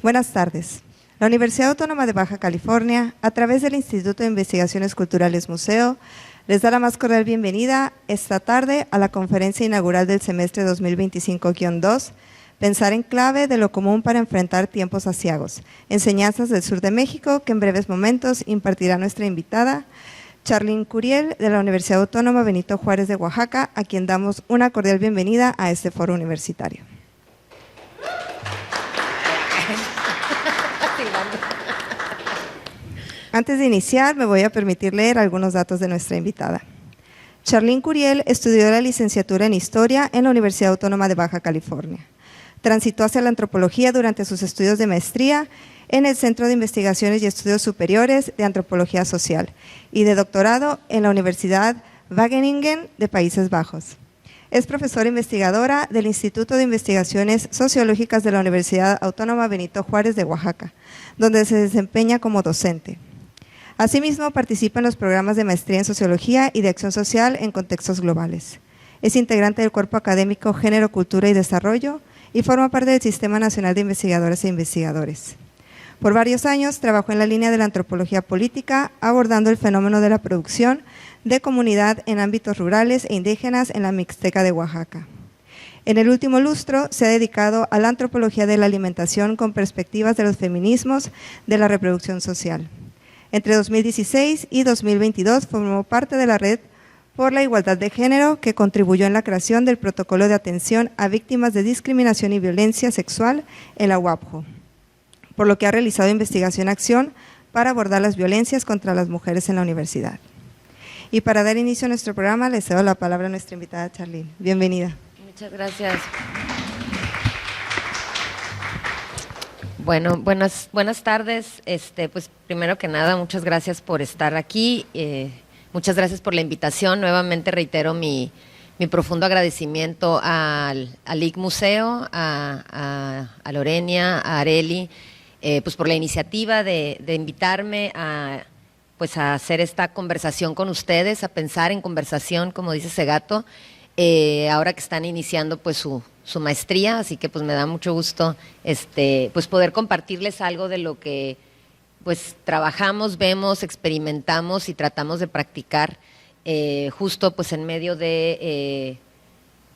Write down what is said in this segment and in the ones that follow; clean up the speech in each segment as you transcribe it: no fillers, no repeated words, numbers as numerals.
Buenas tardes. La Universidad Autónoma de Baja California, a través del Instituto de Investigaciones Culturales Museo, les da la más cordial bienvenida esta tarde a la conferencia inaugural del semestre 2025-2, Pensar en clave de lo común para enfrentar tiempos aciagos, enseñanzas del sur de México, que en breves momentos impartirá nuestra invitada, Charlene Curiel, de la Universidad Autónoma Benito Juárez de Oaxaca, a quien damos una cordial bienvenida a este foro universitario. Antes de iniciar, me voy a permitir leer algunos datos de nuestra invitada. Charlene Curiel estudió la licenciatura en Historia en la Universidad Autónoma de Baja California. Transitó hacia la antropología durante sus estudios de maestría en el Centro de Investigaciones y Estudios Superiores de Antropología Social y de doctorado en la Universidad Wageningen de Países Bajos. Es profesora investigadora del Instituto de Investigaciones Sociológicas de la Universidad Autónoma Benito Juárez de Oaxaca, donde se desempeña como docente. Asimismo, participa en los programas de maestría en Sociología y de Acción Social en contextos globales. Es integrante del Cuerpo Académico Género, Cultura y Desarrollo y forma parte del Sistema Nacional de Investigadoras e Investigadores. Por varios años trabajó en la línea de la antropología política, abordando el fenómeno de la producción de comunidad en ámbitos rurales e indígenas en la Mixteca de Oaxaca. En el último lustro se ha dedicado a la antropología de la alimentación con perspectivas de los feminismos de la reproducción social. Entre 2016 y 2022 formó parte de la Red por la Igualdad de Género, que contribuyó en la creación del Protocolo de Atención a Víctimas de Discriminación y Violencia Sexual en la UAPJO, por lo que ha realizado investigación-acción para abordar las violencias contra las mujeres en la universidad. Y para dar inicio a nuestro programa, le cedo la palabra a nuestra invitada Charlene. Bienvenida. Muchas gracias. Bueno, buenas tardes. Pues primero que nada, muchas gracias por estar aquí. Muchas gracias por la invitación. Nuevamente reitero mi profundo agradecimiento al IC Museo, a Lorenia, a Areli, pues por la iniciativa de invitarme a hacer esta conversación con ustedes, a pensar en conversación, como dice Segato, ahora que están iniciando pues su maestría, así que pues me da mucho gusto pues poder compartirles algo de lo que pues trabajamos, vemos, experimentamos y tratamos de practicar justo pues en medio de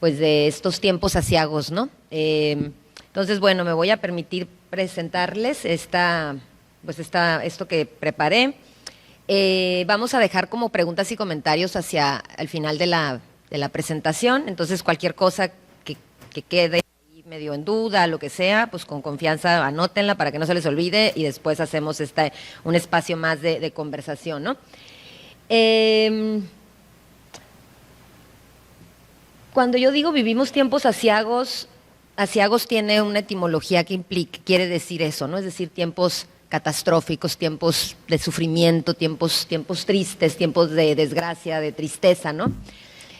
estos tiempos aciagos, ¿no? Entonces, bueno, me voy a permitir presentarles esto que preparé. Vamos a dejar como preguntas y comentarios hacia el final de la presentación, entonces cualquier cosa que quede ahí medio en duda, lo que sea, pues con confianza anótenla para que no se les olvide y después hacemos un espacio más de conversación, ¿no? Cuando yo digo vivimos tiempos aciagos tiene una etimología que quiere decir eso, ¿no? Es decir, tiempos catastróficos, tiempos de sufrimiento, tiempos tristes, tiempos de desgracia, de tristeza, ¿no?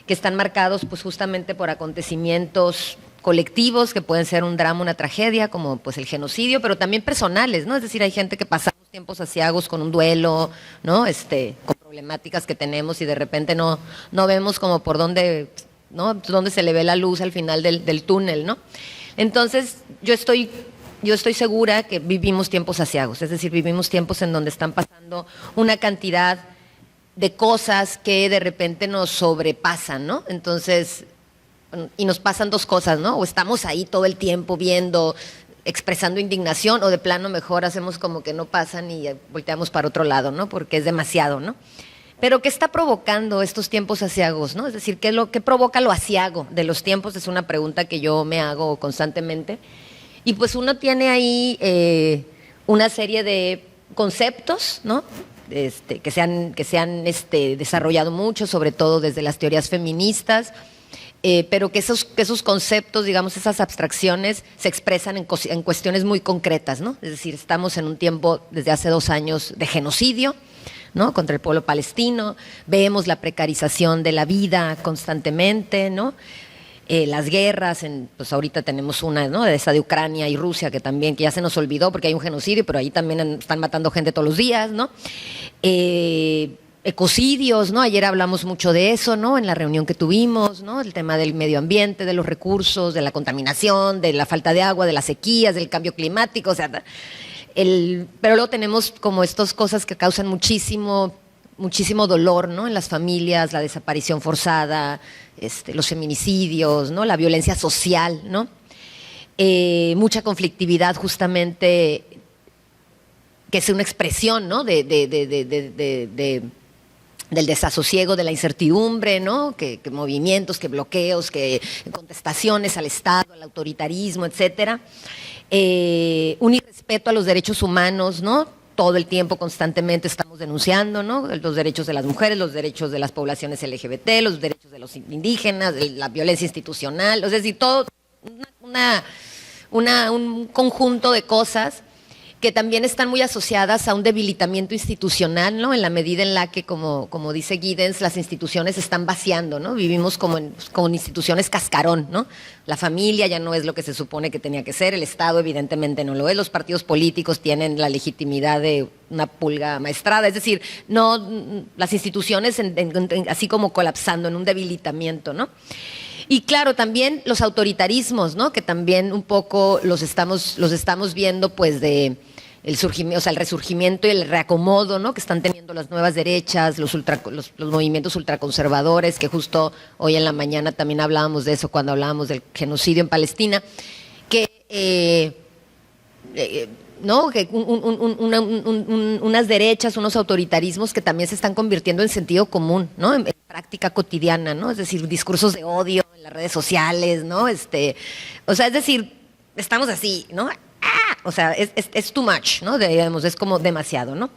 Que están marcados pues justamente por acontecimientos colectivos que pueden ser un drama, una tragedia, como pues el genocidio, pero también personales, ¿no? Es decir, hay gente que pasamos tiempos aciagos con un duelo, ¿no? Con problemáticas que tenemos y de repente no vemos como por dónde, ¿no? Dónde se le ve la luz al final del túnel, ¿no? Entonces, yo estoy segura que vivimos tiempos aciagos, es decir, vivimos tiempos en donde están pasando una cantidad de cosas que de repente nos sobrepasan, ¿no? Entonces, y nos pasan dos cosas, ¿no? O estamos ahí todo el tiempo viendo, expresando indignación, o de plano mejor hacemos como que no pasan y volteamos para otro lado, ¿no? Porque es demasiado, ¿no? Pero ¿qué está provocando estos tiempos aciagos, ¿no? Es decir, ¿qué provoca lo aciago de los tiempos? Es una pregunta que yo me hago constantemente. Y pues uno tiene ahí una serie de conceptos, ¿no? Que se han desarrollado mucho, sobre todo desde las teorías feministas, pero que esos conceptos, digamos, esas abstracciones se expresan en cuestiones muy concretas, ¿no? Es decir, estamos en un tiempo desde hace 2 años de genocidio, ¿no? Contra el pueblo palestino, vemos la precarización de la vida constantemente, ¿no? Las guerras, pues ahorita tenemos una, ¿no? Esa de Ucrania y Rusia, que ya se nos olvidó porque hay un genocidio, pero ahí también están matando gente todos los días, ¿no? El ecocidios, ¿no? Ayer hablamos mucho de eso, ¿no? En la reunión que tuvimos, ¿no? El tema del medio ambiente, de los recursos, de la contaminación, de la falta de agua, de las sequías, del cambio climático, o sea, pero luego tenemos como estas cosas que causan muchísimo dolor, ¿no? En las familias, la desaparición forzada, los feminicidios, ¿no? La violencia social, ¿no? Mucha conflictividad justamente, que es una expresión, ¿no? Del desasosiego, de la incertidumbre, ¿no? Que movimientos, que bloqueos, que contestaciones al Estado, al autoritarismo, etcétera. Un irrespeto a los derechos humanos, ¿no? Todo el tiempo, constantemente estamos denunciando, ¿no? Los derechos de las mujeres, los derechos de las poblaciones LGBT, los derechos de los indígenas, la violencia institucional, es decir, todo un conjunto de cosas que también están muy asociadas a un debilitamiento institucional, ¿no? En la medida en la que, como dice Giddens, las instituciones se están vaciando, ¿no? Vivimos como instituciones cascarón, ¿no? La familia ya no es lo que se supone que tenía que ser, el Estado evidentemente no lo es, los partidos políticos tienen la legitimidad de una pulga maestrada, es decir, no, las instituciones así como colapsando en un debilitamiento, ¿no? Y claro, también los autoritarismos, ¿no? Que también un poco los estamos viendo, pues, el resurgimiento y el reacomodo, ¿no? Que están teniendo las nuevas derechas, los movimientos ultraconservadores, que justo hoy en la mañana también hablábamos de eso cuando hablábamos del genocidio en Palestina, que ¿no? Que unas derechas, unos autoritarismos que también se están convirtiendo en sentido común, ¿no? En práctica cotidiana, ¿no? Es decir, discursos de odio en las redes sociales, ¿no? O sea, es decir, estamos así, ¿no? O sea, es too much, ¿no? Digamos, es como demasiado, ¿no?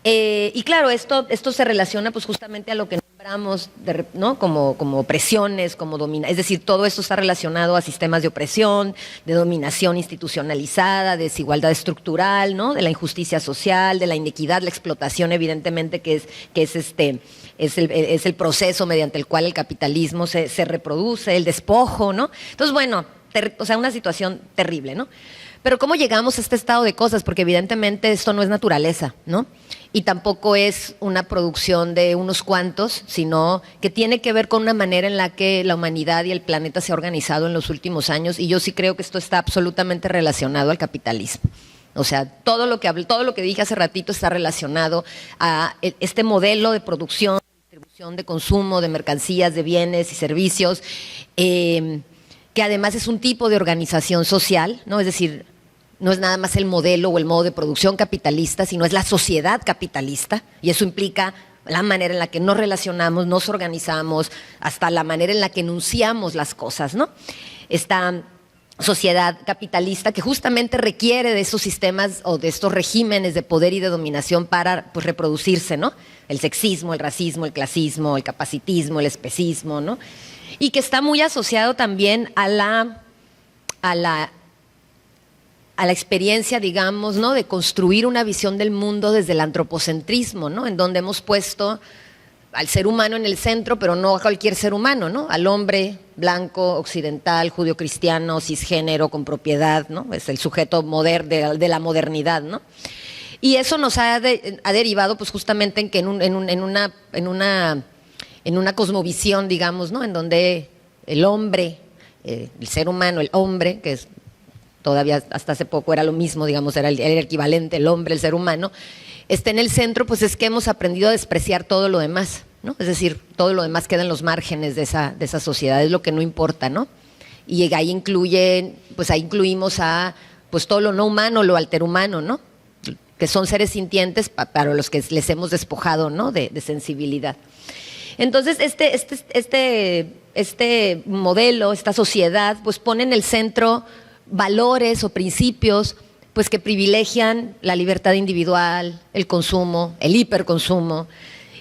Y claro, esto se relaciona pues justamente a lo que nombramos, ¿no? Como opresiones, es decir, todo esto está relacionado a sistemas de opresión, de dominación institucionalizada, de desigualdad estructural, ¿no? De la injusticia social, de la inequidad, la explotación, evidentemente, que es el proceso mediante el cual el capitalismo se reproduce, el despojo, ¿no? Entonces, bueno, o sea, una situación terrible, ¿no? Pero ¿cómo llegamos a este estado de cosas? Porque evidentemente esto no es naturaleza, ¿no? Y tampoco es una producción de unos cuantos, sino que tiene que ver con una manera en la que la humanidad y el planeta se ha organizado en los últimos años, y yo sí creo que esto está absolutamente relacionado al capitalismo. O sea, todo lo que dije hace ratito está relacionado a este modelo de producción, de distribución, de consumo, de mercancías, de bienes y servicios, que además es un tipo de organización social, ¿no? Es decir, no es nada más el modelo o el modo de producción capitalista, sino es la sociedad capitalista, y eso implica la manera en la que nos relacionamos, nos organizamos, hasta la manera en la que enunciamos las cosas, ¿no? Esta sociedad capitalista que justamente requiere de esos sistemas o de estos regímenes de poder y de dominación para, pues, reproducirse, ¿no? El sexismo, el racismo, el clasismo, el capacitismo, el especismo, ¿no? Y que está muy asociado también a la experiencia, digamos, ¿no? De construir una visión del mundo desde el antropocentrismo, ¿no? En donde hemos puesto al ser humano en el centro, pero no a cualquier ser humano, ¿no? Al hombre blanco, occidental, judio-cristiano, cisgénero, con propiedad, ¿no? Es el sujeto de la modernidad, ¿no? Y eso nos ha derivado, pues, justamente en que en una cosmovisión, digamos, ¿no? En donde el hombre, el ser humano, el hombre, que es todavía hasta hace poco era lo mismo, digamos, era el equivalente, el hombre, el ser humano, está en el centro, pues es que hemos aprendido a despreciar todo lo demás, ¿no? Es decir, todo lo demás queda en los márgenes de esa sociedad, es lo que no importa, ¿no? Y ahí incluimos a, pues, todo lo no humano, lo alterhumano, ¿no? Que son seres sintientes para los que les hemos despojado, ¿no? De sensibilidad. Entonces, este modelo, esta sociedad, pues pone en el centro valores o principios, pues, que privilegian la libertad individual, el consumo, el hiperconsumo,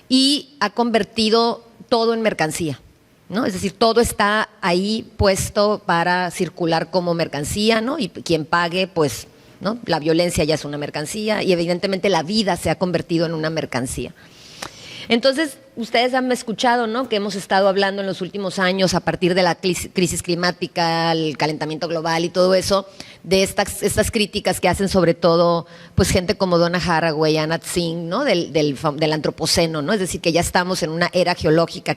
y ha convertido todo en mercancía, ¿no? Es decir, todo está ahí puesto para circular como mercancía, ¿no? Y quien pague, pues, ¿no? La violencia ya es una mercancía, y evidentemente la vida se ha convertido en una mercancía. Entonces, ustedes han escuchado, ¿no?, que hemos estado hablando en los últimos años, a partir de la crisis climática, el calentamiento global y todo eso, de estas críticas que hacen sobre todo pues gente como Donna Haraway, Anat Singh, ¿no?, del antropoceno, ¿no? Es decir, que ya estamos en una era geológica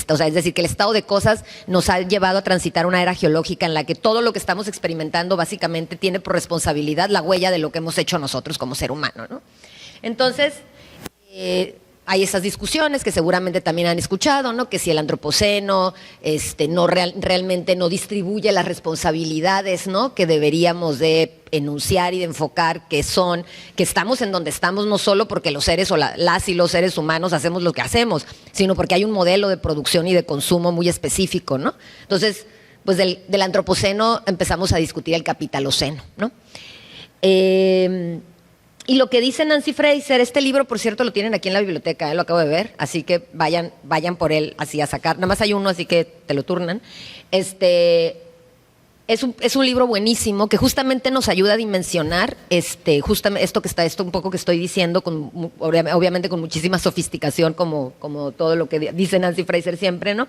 o sea, es decir, que el estado de cosas nos ha llevado a transitar una era geológica en la que todo lo que estamos experimentando básicamente tiene por responsabilidad la huella de lo que hemos hecho nosotros como ser humano, ¿no? Entonces, hay esas discusiones que seguramente también han escuchado, ¿no?, que si el antropoceno realmente no distribuye las responsabilidades, ¿no?, que deberíamos de enunciar y de enfocar, que estamos en donde estamos no solo porque los seres o las y los seres humanos hacemos lo que hacemos, sino porque hay un modelo de producción y de consumo muy específico, ¿no? Entonces, pues del antropoceno empezamos a discutir el capitaloceno, ¿no? Y lo que dice Nancy Fraser, este libro, por cierto, lo tienen aquí en la biblioteca, lo acabo de ver, así que vayan por él así a sacar. Nada más hay uno, así que te lo turnan. Es un libro buenísimo que justamente nos ayuda a dimensionar justamente esto un poco que estoy diciendo, obviamente con muchísima sofisticación, como todo lo que dice Nancy Fraser siempre, ¿no?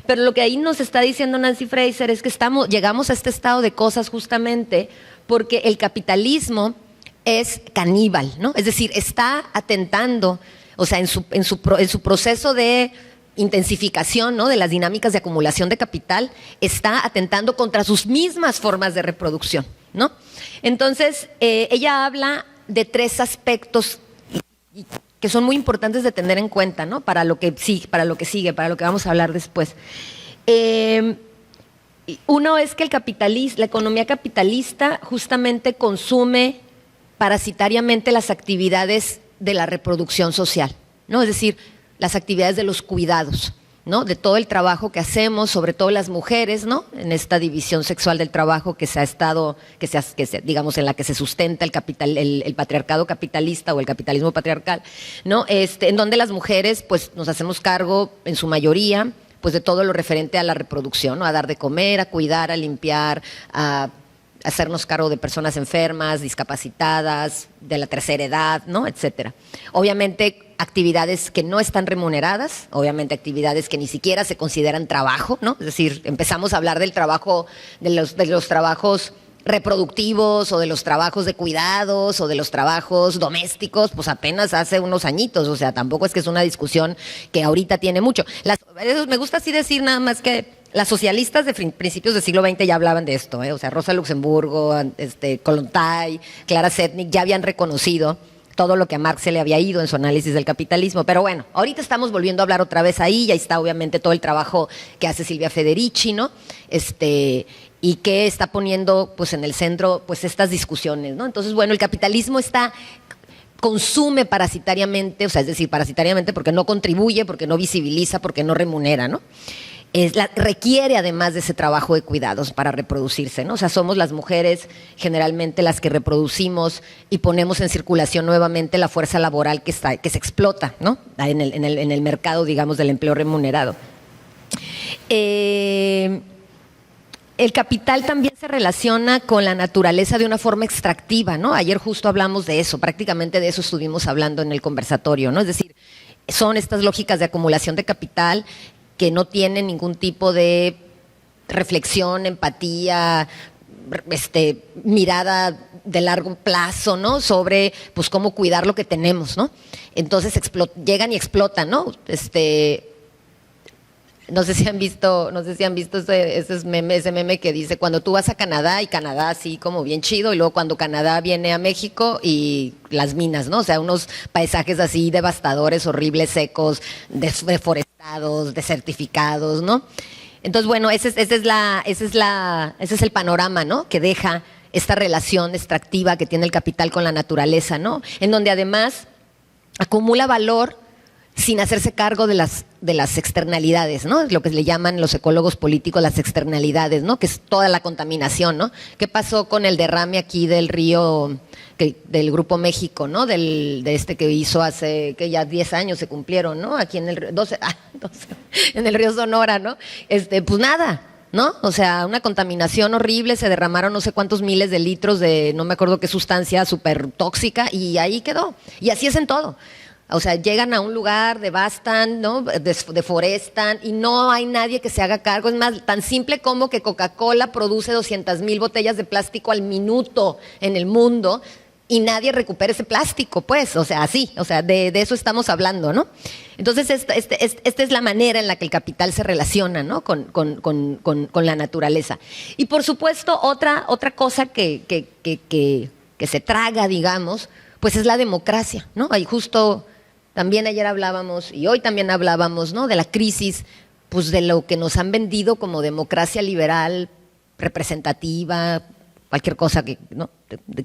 Pero lo que ahí nos está diciendo Nancy Fraser es que llegamos a este estado de cosas justamente porque el capitalismo es caníbal, ¿no? Es decir, está atentando, o sea, en su proceso de intensificación, ¿no?, de las dinámicas de acumulación de capital, está atentando contra sus mismas formas de reproducción, ¿no? Entonces, ella habla de 3 aspectos que son muy importantes de tener en cuenta, ¿no?, para lo que sigue, para lo que vamos a hablar después. Uno es que la economía capitalista justamente consume parasitariamente las actividades de la reproducción social, ¿no? Es decir, las actividades de los cuidados, ¿no?, de todo el trabajo que hacemos, sobre todo las mujeres, ¿no?, en esta división sexual del trabajo digamos, en la que se sustenta el patriarcado capitalista o el capitalismo patriarcal, ¿no? En donde las mujeres, pues, nos hacemos cargo, en su mayoría, pues, de todo lo referente a la reproducción, ¿no?, a dar de comer, a cuidar, a limpiar, a hacernos cargo de personas enfermas, discapacitadas, de la tercera edad, ¿no?, etcétera. Obviamente, actividades que no están remuneradas, obviamente actividades que ni siquiera se consideran trabajo, ¿no? Es decir, empezamos a hablar del trabajo, de los trabajos reproductivos o de los trabajos de cuidados o de los trabajos domésticos, pues apenas hace unos añitos, o sea, tampoco es que es una discusión que ahorita tiene mucho. Me gusta así decir nada más que las socialistas de principios del siglo XX ya hablaban de esto, o sea, Rosa Luxemburgo, Kollontai, Clara Zetkin ya habían reconocido todo lo que a Marx se le había ido en su análisis del capitalismo. Pero bueno, ahorita estamos volviendo a hablar otra vez ahí, ya está obviamente todo el trabajo que hace Silvia Federici, ¿no? Y que está poniendo pues en el centro pues estas discusiones, ¿no? Entonces, bueno, el capitalismo consume parasitariamente, o sea, es decir, parasitariamente porque no contribuye, porque no visibiliza, porque no remunera, ¿no? Requiere además de ese trabajo de cuidados para reproducirse, ¿no? O sea, somos las mujeres generalmente las que reproducimos y ponemos en circulación nuevamente la fuerza laboral que se explota, ¿no?, en el mercado, digamos, del empleo remunerado. El capital también se relaciona con la naturaleza de una forma extractiva, ¿no? Ayer justo hablamos de eso, prácticamente de eso estuvimos hablando en el conversatorio, ¿no? Es decir, son estas lógicas de acumulación de capital que no tienen ningún tipo de reflexión, empatía, mirada de largo plazo, ¿no?, sobre pues cómo cuidar lo que tenemos, ¿no? Entonces llegan y explotan, ¿no? No sé si han visto ese meme que dice cuando tú vas a Canadá y Canadá así como bien chido y luego cuando Canadá viene a México y las minas, ¿no? O sea, unos paisajes así devastadores, horribles, secos, deforestados, desertificados, ¿no? Entonces, bueno, ese es el panorama, ¿no?, que deja esta relación extractiva que tiene el capital con la naturaleza, ¿no? En donde además acumula valor sin hacerse cargo de las externalidades, ¿no? Lo que le llaman los ecólogos políticos las externalidades, ¿no?, que es toda la contaminación, ¿no? ¿Qué pasó con el derrame aquí del río, del Grupo México, ¿no? Que hizo hace, que ya 10 años se cumplieron, ¿no? Aquí en el 12, en el río Sonora, ¿no? Pues nada, ¿no? O sea, una contaminación horrible, se derramaron no sé cuántos miles de litros de no me acuerdo qué sustancia súper tóxica y ahí quedó. Y así es en todo. O sea, llegan a un lugar, devastan, ¿no? Deforestan y no hay nadie que se haga cargo. Es más, tan simple como que Coca-Cola produce 200,000 botellas de plástico al minuto en el mundo y nadie recupera ese plástico, pues. O sea, así, o sea, de eso estamos hablando, ¿no? Entonces, esta es la manera en la que el capital se relaciona, ¿no? con la naturaleza. Y por supuesto, otra cosa que se traga, digamos, pues es la democracia, ¿no? Ahí justo también ayer hablábamos y hoy también hablábamos, ¿no? De la crisis, pues de lo que nos han vendido como democracia liberal, representativa, cualquier cosa que, ¿no?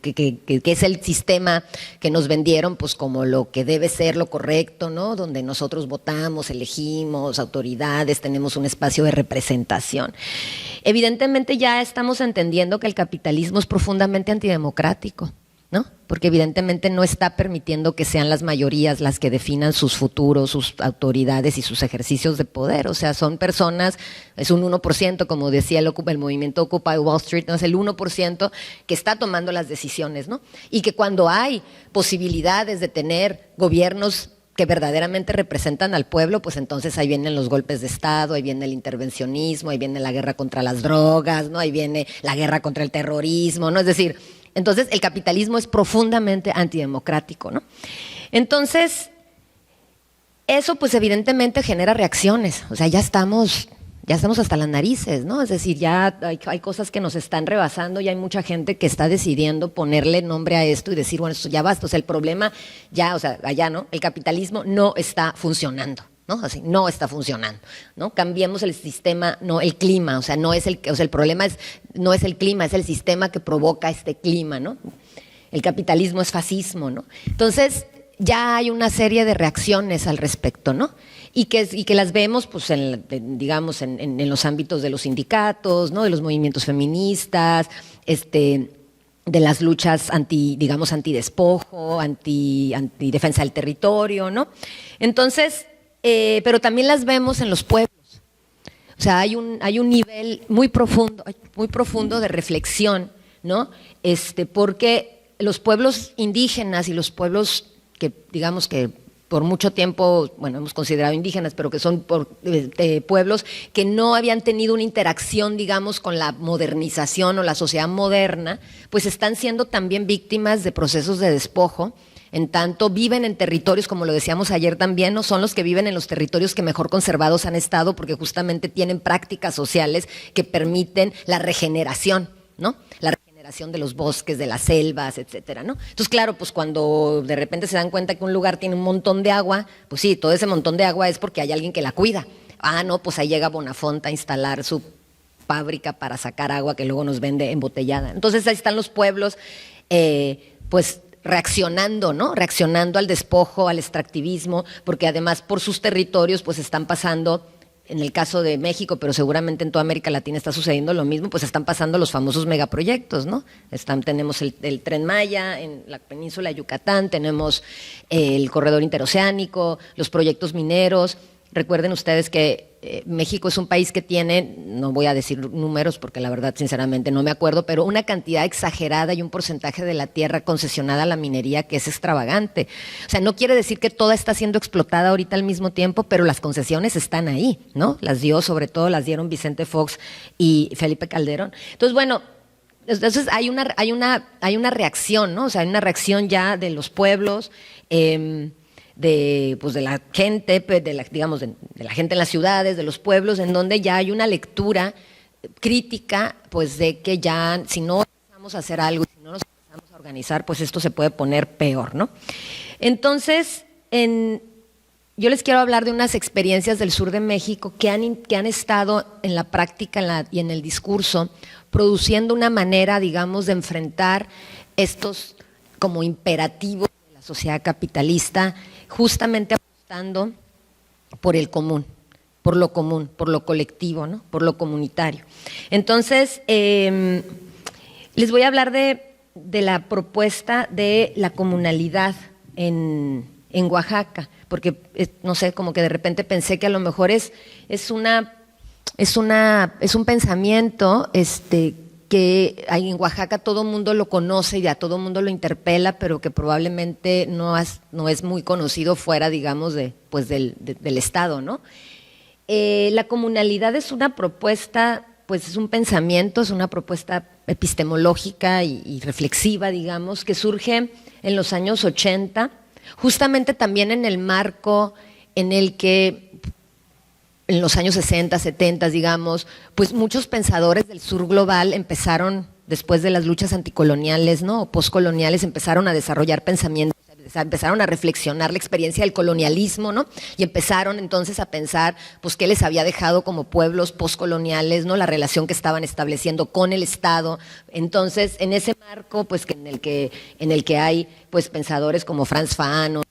que es el sistema que nos vendieron, pues como lo que debe ser lo correcto, ¿no? Donde nosotros votamos, elegimos autoridades, tenemos un espacio de representación. Evidentemente ya estamos entendiendo que el capitalismo es profundamente antidemocrático, ¿no? Porque evidentemente no está permitiendo que sean las mayorías las que definan sus futuros, sus autoridades y sus ejercicios de poder. O sea, son personas, es un 1%, como decía el movimiento Occupy Wall Street, ¿no? Es el 1% que está tomando las decisiones, ¿no? Y que cuando hay posibilidades de tener gobiernos que verdaderamente representan al pueblo, pues entonces ahí vienen los golpes de Estado, ahí viene el intervencionismo, ahí viene la guerra contra las drogas, ¿no? Ahí viene la guerra contra el terrorismo, ¿no? Es decir, entonces el capitalismo es profundamente antidemocrático, ¿no? Entonces, eso pues evidentemente genera reacciones, o sea, ya estamos hasta las narices, ¿no? Es decir, ya hay cosas que nos están rebasando y hay mucha gente que está decidiendo ponerle nombre a esto y decir, bueno, esto ya basta, o sea, el problema ya, o sea, allá, ¿no? El capitalismo no está funcionando, ¿no? Así, no está funcionando, ¿no? Cambiemos el sistema, no el clima, o sea, el problema no es el clima, es el sistema que provoca este clima, ¿no? El capitalismo es fascismo, ¿no? Entonces, ya hay una serie de reacciones al respecto, ¿no? Y que las vemos, pues, digamos, en los ámbitos de los sindicatos, ¿no? De los movimientos feministas, de las luchas antidespojo, antidefensa del territorio, ¿no? Entonces, pero también las vemos en los pueblos. O sea, hay un nivel muy profundo de reflexión, ¿no? Porque los pueblos indígenas y los pueblos que, digamos que por mucho tiempo, bueno, hemos considerado indígenas, pero que son pueblos que no habían tenido una interacción, digamos, con la modernización o la sociedad moderna, pues están siendo también víctimas de procesos de despojo. En tanto, viven en territorios, como lo decíamos ayer también, no son los que viven en los territorios que mejor conservados han estado, porque justamente tienen prácticas sociales que permiten la regeneración, ¿no? La regeneración de los bosques, de las selvas, etcétera, ¿no? Entonces, claro, pues cuando de repente se dan cuenta que un lugar tiene un montón de agua, pues sí, todo ese montón de agua es porque hay alguien que la cuida. Ah, no, pues ahí llega Bonafont a instalar su fábrica para sacar agua que luego nos vende embotellada. Entonces, ahí están los pueblos, pues reaccionando, ¿no? Reaccionando al despojo, al extractivismo, porque además por sus territorios pues están pasando, en el caso de México, pero seguramente en toda América Latina está sucediendo lo mismo, pues están pasando los famosos megaproyectos, ¿no? Tenemos el Tren Maya en la península de Yucatán, tenemos el corredor interoceánico, los proyectos mineros. Recuerden ustedes que México es un país que tiene, no voy a decir números porque la verdad sinceramente no me acuerdo, pero una cantidad exagerada y un porcentaje de la tierra concesionada a la minería que es extravagante. O sea, no quiere decir que toda está siendo explotada ahorita al mismo tiempo, pero las concesiones están ahí, ¿no? Sobre todo las dieron Vicente Fox y Felipe Calderón. Entonces, bueno, entonces hay una reacción, ¿no? O sea, hay una reacción ya de los pueblos, de la gente, de la gente en las ciudades, de los pueblos, en donde ya hay una lectura crítica, pues de que ya si no empezamos a hacer algo, si no nos empezamos a organizar, pues esto se puede poner peor, ¿no? Entonces, yo les quiero hablar de unas experiencias del sur de México que han estado en la práctica y en el discurso, produciendo una manera, digamos, de enfrentar estos como imperativos de la sociedad capitalista, justamente apostando por el común, por lo colectivo, ¿no? Por lo comunitario. Entonces, les voy a hablar de la propuesta de la comunalidad en Oaxaca, porque no sé, como que de repente pensé que a lo mejor es un pensamiento que en Oaxaca todo el mundo lo conoce y a todo el mundo lo interpela, pero que probablemente no es muy conocido fuera, digamos, del Estado, ¿no? La comunalidad es una propuesta, pues es un pensamiento, es una propuesta epistemológica y reflexiva, digamos, que surge en los años 80, justamente también en el marco en el que en los años 60, 70, digamos, pues muchos pensadores del sur global empezaron, después de las luchas anticoloniales, ¿no?, o postcoloniales, empezaron a desarrollar pensamientos, empezaron a reflexionar la experiencia del colonialismo, ¿no?, y empezaron entonces a pensar, pues, qué les había dejado como pueblos postcoloniales, ¿no?, la relación que estaban estableciendo con el Estado. Entonces, en ese marco, pues, en el que hay, pues, pensadores como Franz Fanon,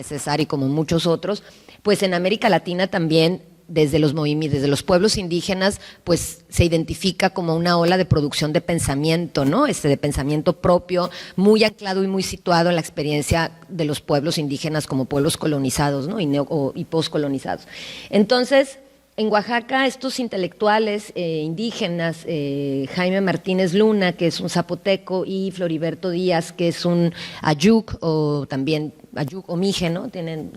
Cesari, como muchos otros, pues en América Latina también, desde los pueblos indígenas, pues se identifica como una ola de producción de pensamiento, ¿no? De pensamiento propio, muy anclado y muy situado en la experiencia de los pueblos indígenas como pueblos colonizados, ¿no?, y postcolonizados. Entonces, en Oaxaca, estos intelectuales indígenas, Jaime Martínez Luna, que es un zapoteco, y Floriberto Díaz, que es un ayuk, o también ayuk o mije, ¿no? Tienen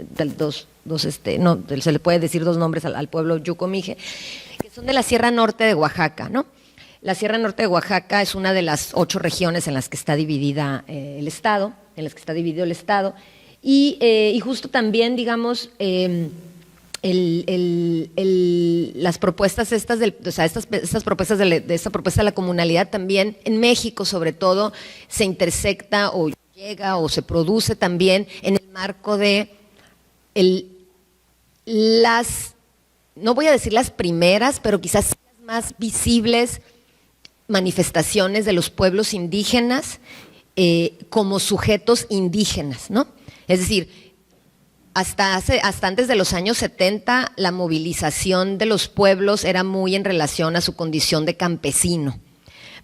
se le puede decir dos nombres al pueblo ayuk o mije, que son de la Sierra Norte de Oaxaca, ¿no? La Sierra Norte de Oaxaca es una de las 8 regiones en las que está dividida el Estado, y justo también, digamos, las propuestas estas estas propuestas de esta propuesta de la comunalidad también en México, sobre todo, se intersecta o llega o se produce también en el marco de no voy a decir las primeras, pero quizás las más visibles manifestaciones de los pueblos indígenas como sujetos indígenas, ¿no? Es decir, hasta antes de los años 70, la movilización de los pueblos era muy en relación a su condición de campesino,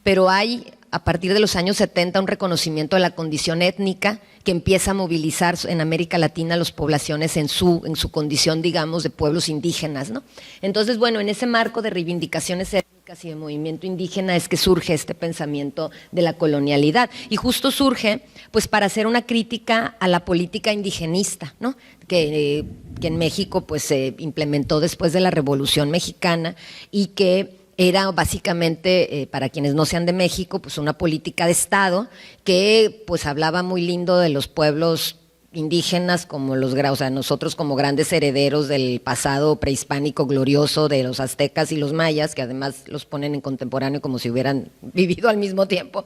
pero hay, a partir de los años 70, un reconocimiento de la condición étnica que empieza a movilizar en América Latina las poblaciones en su condición, digamos, de pueblos indígenas, ¿no? Entonces, bueno, en ese marco de reivindicaciones étnicas y de movimiento indígena es que surge este pensamiento de la colonialidad, y justo surge pues para hacer una crítica a la política indigenista, ¿no?, que en México pues se implementó después de la Revolución Mexicana, y que era básicamente, para quienes no sean de México, pues una política de Estado que pues hablaba muy lindo de los pueblos indígenas como nosotros como grandes herederos del pasado prehispánico glorioso de los aztecas y los mayas, que además los ponen en contemporáneo como si hubieran vivido al mismo tiempo,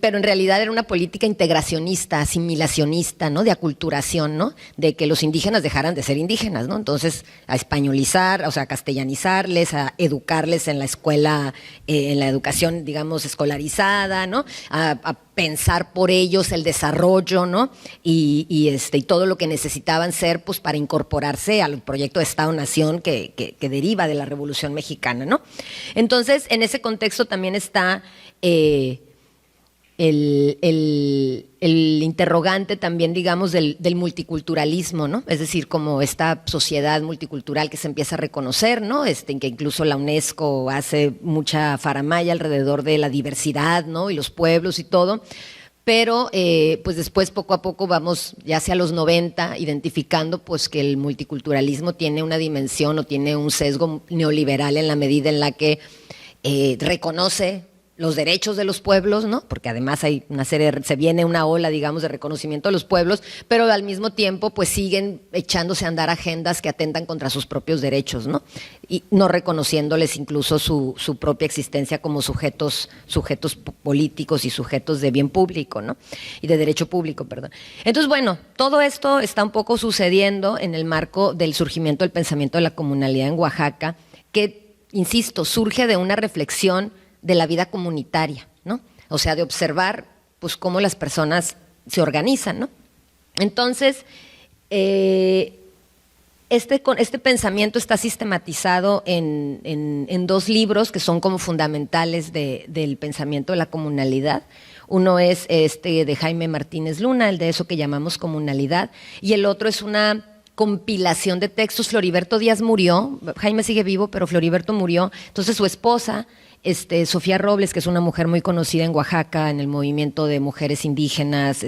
pero en realidad era una política integracionista, asimilacionista, ¿no?, de aculturación, ¿no?, de que los indígenas dejaran de ser indígenas, ¿no? Entonces, a españolizar, o sea, a castellanizarles, a educarles en la escuela, en la educación, digamos, escolarizada, ¿no?, a pensar por ellos el desarrollo, ¿no?, y todo lo que necesitaban ser, pues, para incorporarse al proyecto de Estado-Nación que deriva de la Revolución Mexicana, ¿no? Entonces, en ese contexto también está el interrogante también, digamos, del multiculturalismo, ¿no? Es decir, como esta sociedad multicultural que se empieza a reconocer, ¿no?, que incluso la UNESCO hace mucha faramalla alrededor de la diversidad, ¿no?, y los pueblos y todo, pero pues después poco a poco vamos ya hacia los 90 identificando pues que el multiculturalismo tiene una dimensión o tiene un sesgo neoliberal en la medida en la que reconoce los derechos de los pueblos, ¿no?, porque además hay se viene una ola, digamos, de reconocimiento de los pueblos, pero al mismo tiempo pues siguen echándose a andar agendas que atentan contra sus propios derechos, ¿no?, y no reconociéndoles incluso su propia existencia como sujetos políticos y sujetos de bien público, ¿no?, y de derecho público, perdón. Entonces, bueno, todo esto está un poco sucediendo en el marco del surgimiento del pensamiento de la comunalidad en Oaxaca, que, insisto, surge de una reflexión de la vida comunitaria, ¿no? O sea, de observar pues cómo las personas se organizan, ¿no? Entonces, este pensamiento está sistematizado en 2 libros que son como fundamentales del pensamiento de la comunalidad. Uno es de Jaime Martínez Luna, el de eso que llamamos comunalidad, y el otro es una compilación de textos. Floriberto Díaz murió, Jaime sigue vivo, pero Floriberto murió. Entonces su esposa, Sofía Robles, que es una mujer muy conocida en Oaxaca, en el movimiento de mujeres indígenas,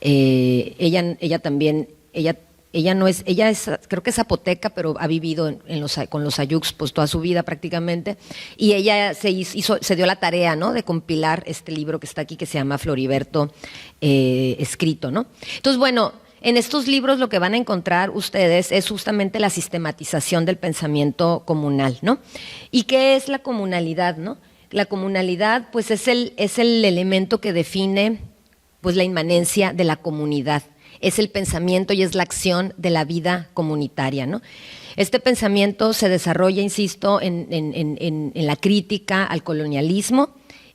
ella también, ella es, creo que es zapoteca, pero ha vivido con los ayucs pues toda su vida prácticamente, y ella se dio la tarea, ¿no?, de compilar este libro que está aquí, que se llama Floriberto escrito, ¿no? Entonces, bueno, en estos libros lo que van a encontrar ustedes es justamente la sistematización del pensamiento comunal, ¿no? ¿Y qué es la comunalidad, no? La comunalidad, pues, es el elemento que define, pues, la inmanencia de la comunidad. Es el pensamiento y es la acción de la vida comunitaria, ¿no? Este pensamiento se desarrolla, insisto, en la crítica al colonialismo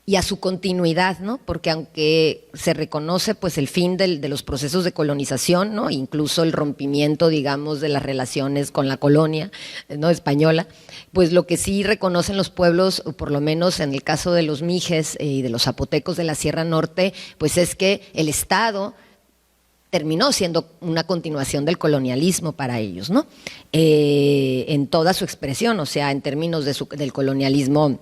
y a su continuidad, ¿no? Porque aunque se reconoce pues el fin de los procesos de colonización, ¿no?, incluso el rompimiento, digamos, de las relaciones con la colonia, ¿no?, española, pues lo que sí reconocen los pueblos, o por lo menos en el caso de los mijes y de los zapotecos de la Sierra Norte, pues es que el Estado terminó siendo una continuación del colonialismo para ellos, ¿no? En toda su expresión, o sea, en términos del colonialismo,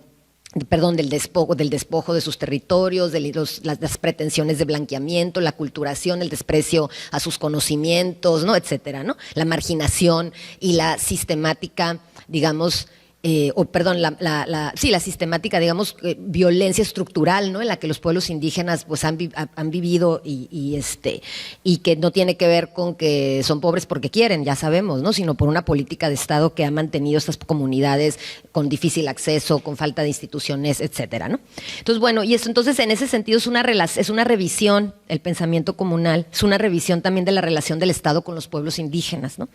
perdón, del despojo de sus territorios, de las pretensiones de blanqueamiento, la aculturación, el desprecio a sus conocimientos, ¿no?, etcétera, ¿no? La marginación y la sistemática, digamos, la sistemática, digamos, violencia estructural, ¿no?, en la que los pueblos indígenas pues han vivido y que no tiene que ver con que son pobres porque quieren, ya sabemos, ¿no?, sino por una política de Estado que ha mantenido estas comunidades con difícil acceso, con falta de instituciones, etcétera, ¿no? Entonces, bueno, y eso, entonces, en ese sentido es una revisión, el pensamiento comunal, es una revisión también de la relación del Estado con los pueblos indígenas, ¿no?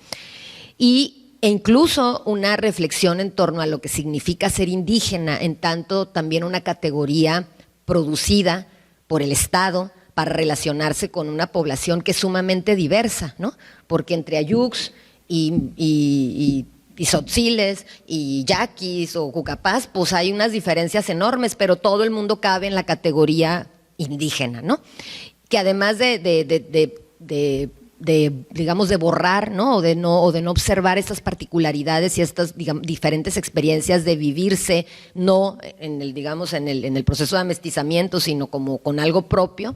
E incluso una reflexión en torno a lo que significa ser indígena, en tanto también una categoría producida por el Estado para relacionarse con una población que es sumamente diversa, ¿no? Porque entre ayucs y tzotziles y yaquis o cucapás, pues hay unas diferencias enormes, pero todo el mundo cabe en la categoría indígena, ¿no? Que además digamos, de borrar, ¿no?, o de no observar estas particularidades y estas, digamos, diferentes experiencias de vivirse, no en el proceso de amestizamiento, sino como con algo propio,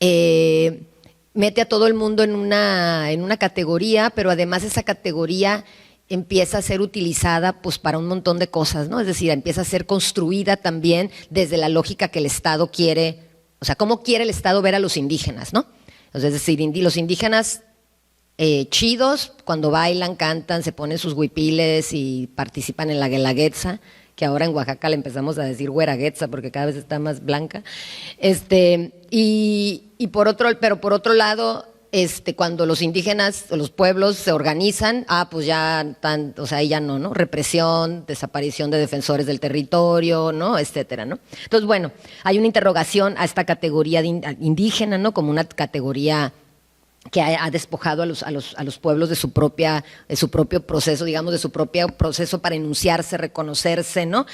mete a todo el mundo en una categoría, pero además esa categoría empieza a ser utilizada pues para un montón de cosas, ¿no? Es decir, empieza a ser construida también desde la lógica que el Estado quiere, o sea, cómo quiere el Estado ver a los indígenas, ¿no? Es decir, los indígenas chidos, cuando bailan, cantan, se ponen sus huipiles y participan en la guelaguetza, que ahora en Oaxaca le empezamos a decir güeraguetza porque cada vez está más blanca. Pero por otro lado, cuando los indígenas o los pueblos se organizan, pues ya ahí ya no, represión, desaparición de defensores del territorio, ¿no?, etcétera, ¿no? Entonces, bueno, hay una interrogación a esta categoría indígena, ¿no?, como una categoría que ha despojado a los pueblos de su propio proceso, digamos, de su propio proceso para enunciarse, reconocerse, ¿no?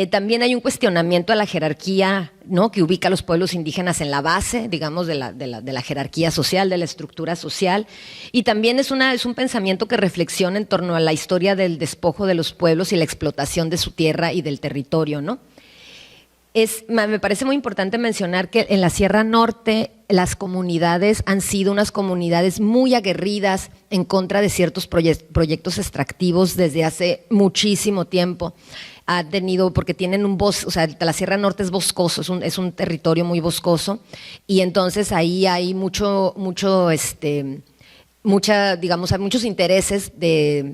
También hay un cuestionamiento a la jerarquía, ¿no?, que ubica a los pueblos indígenas en la base, digamos, de la jerarquía social, de la estructura social, y también es un pensamiento que reflexiona en torno a la historia del despojo de los pueblos y la explotación de su tierra y del territorio, ¿no? Me parece muy importante mencionar que en la Sierra Norte las comunidades han sido unas comunidades muy aguerridas en contra de ciertos proyectos extractivos desde hace muchísimo tiempo. Porque tienen un bosque, o sea, la Sierra Norte es boscoso, es un territorio muy boscoso, y entonces ahí hay digamos, hay muchos intereses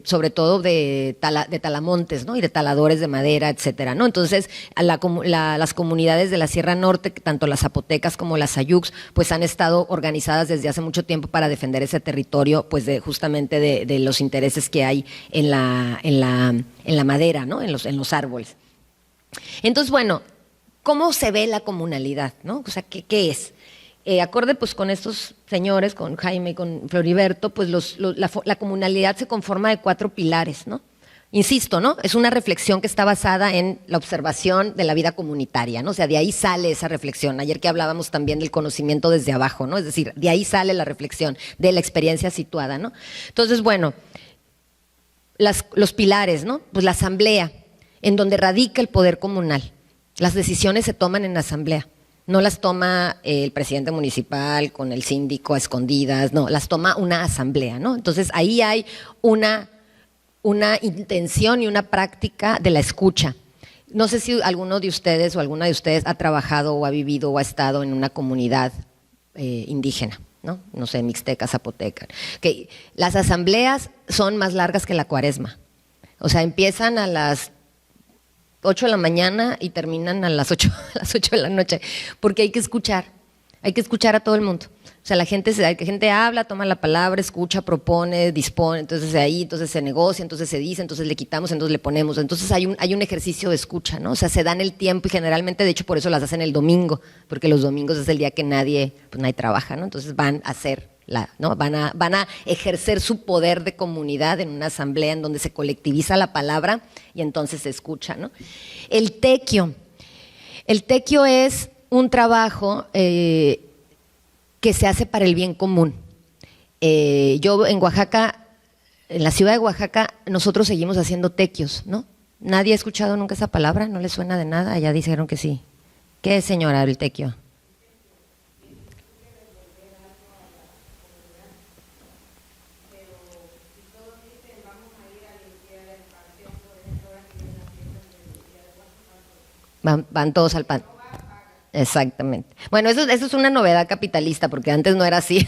sobre todo de talamontes, ¿no?, y de taladores de madera, etcétera, ¿no? Entonces, las comunidades de la Sierra Norte, tanto las zapotecas como las ayucs, pues han estado organizadas desde hace mucho tiempo para defender ese territorio, pues justamente de los intereses que hay en la madera, ¿no?, en los árboles. Entonces, bueno, ¿cómo se ve la comunalidad, no? O sea, ¿qué es? Acorde pues con estos señores, con Jaime y con Floriberto, pues la comunalidad se conforma de 4 pilares, ¿no? insisto, ¿no? Es una reflexión que está basada en la observación de la vida comunitaria, ¿no? O sea, de ahí sale esa reflexión. Ayer que hablábamos también del conocimiento desde abajo, ¿no? Es decir, de ahí sale la reflexión de la experiencia situada, ¿no? Entonces, bueno, los pilares, ¿no? Pues la asamblea, en donde radica el poder comunal. Las decisiones se toman en la asamblea. No las toma el presidente municipal con el síndico a escondidas, no, las toma una asamblea, ¿no? Entonces ahí hay una intención y una práctica de la escucha. No sé si alguno de ustedes o alguna de ustedes ha trabajado o ha vivido o ha estado en una comunidad indígena, ¿no? No sé, mixteca, zapoteca. Que las asambleas son más largas que la cuaresma. O sea, empiezan a las 8 de la mañana y terminan a las 8 de la noche, porque hay que escuchar a todo el mundo. O sea, la gente habla, toma la palabra, escucha, propone, dispone, entonces se negocia, entonces se dice, entonces le quitamos, entonces le ponemos. Entonces hay un ejercicio de escucha, ¿no? O sea, se dan el tiempo y generalmente, de hecho, por eso las hacen el domingo, porque los domingos es el día que nadie trabaja, ¿no? Entonces van a hacer ¿no? Van a ejercer su poder de comunidad en una asamblea en donde se colectiviza la palabra y entonces se escucha, ¿no? El tequio es un trabajo que se hace para el bien común. Yo en Oaxaca, en la ciudad de Oaxaca, nosotros seguimos haciendo tequios, ¿no? ¿Nadie ha escuchado nunca esa palabra? ¿No le suena de nada? Allá dijeron que sí. ¿Qué es, señora, el tequio? Van todos al pan. Exactamente. Bueno, eso es una novedad capitalista, porque antes no era así.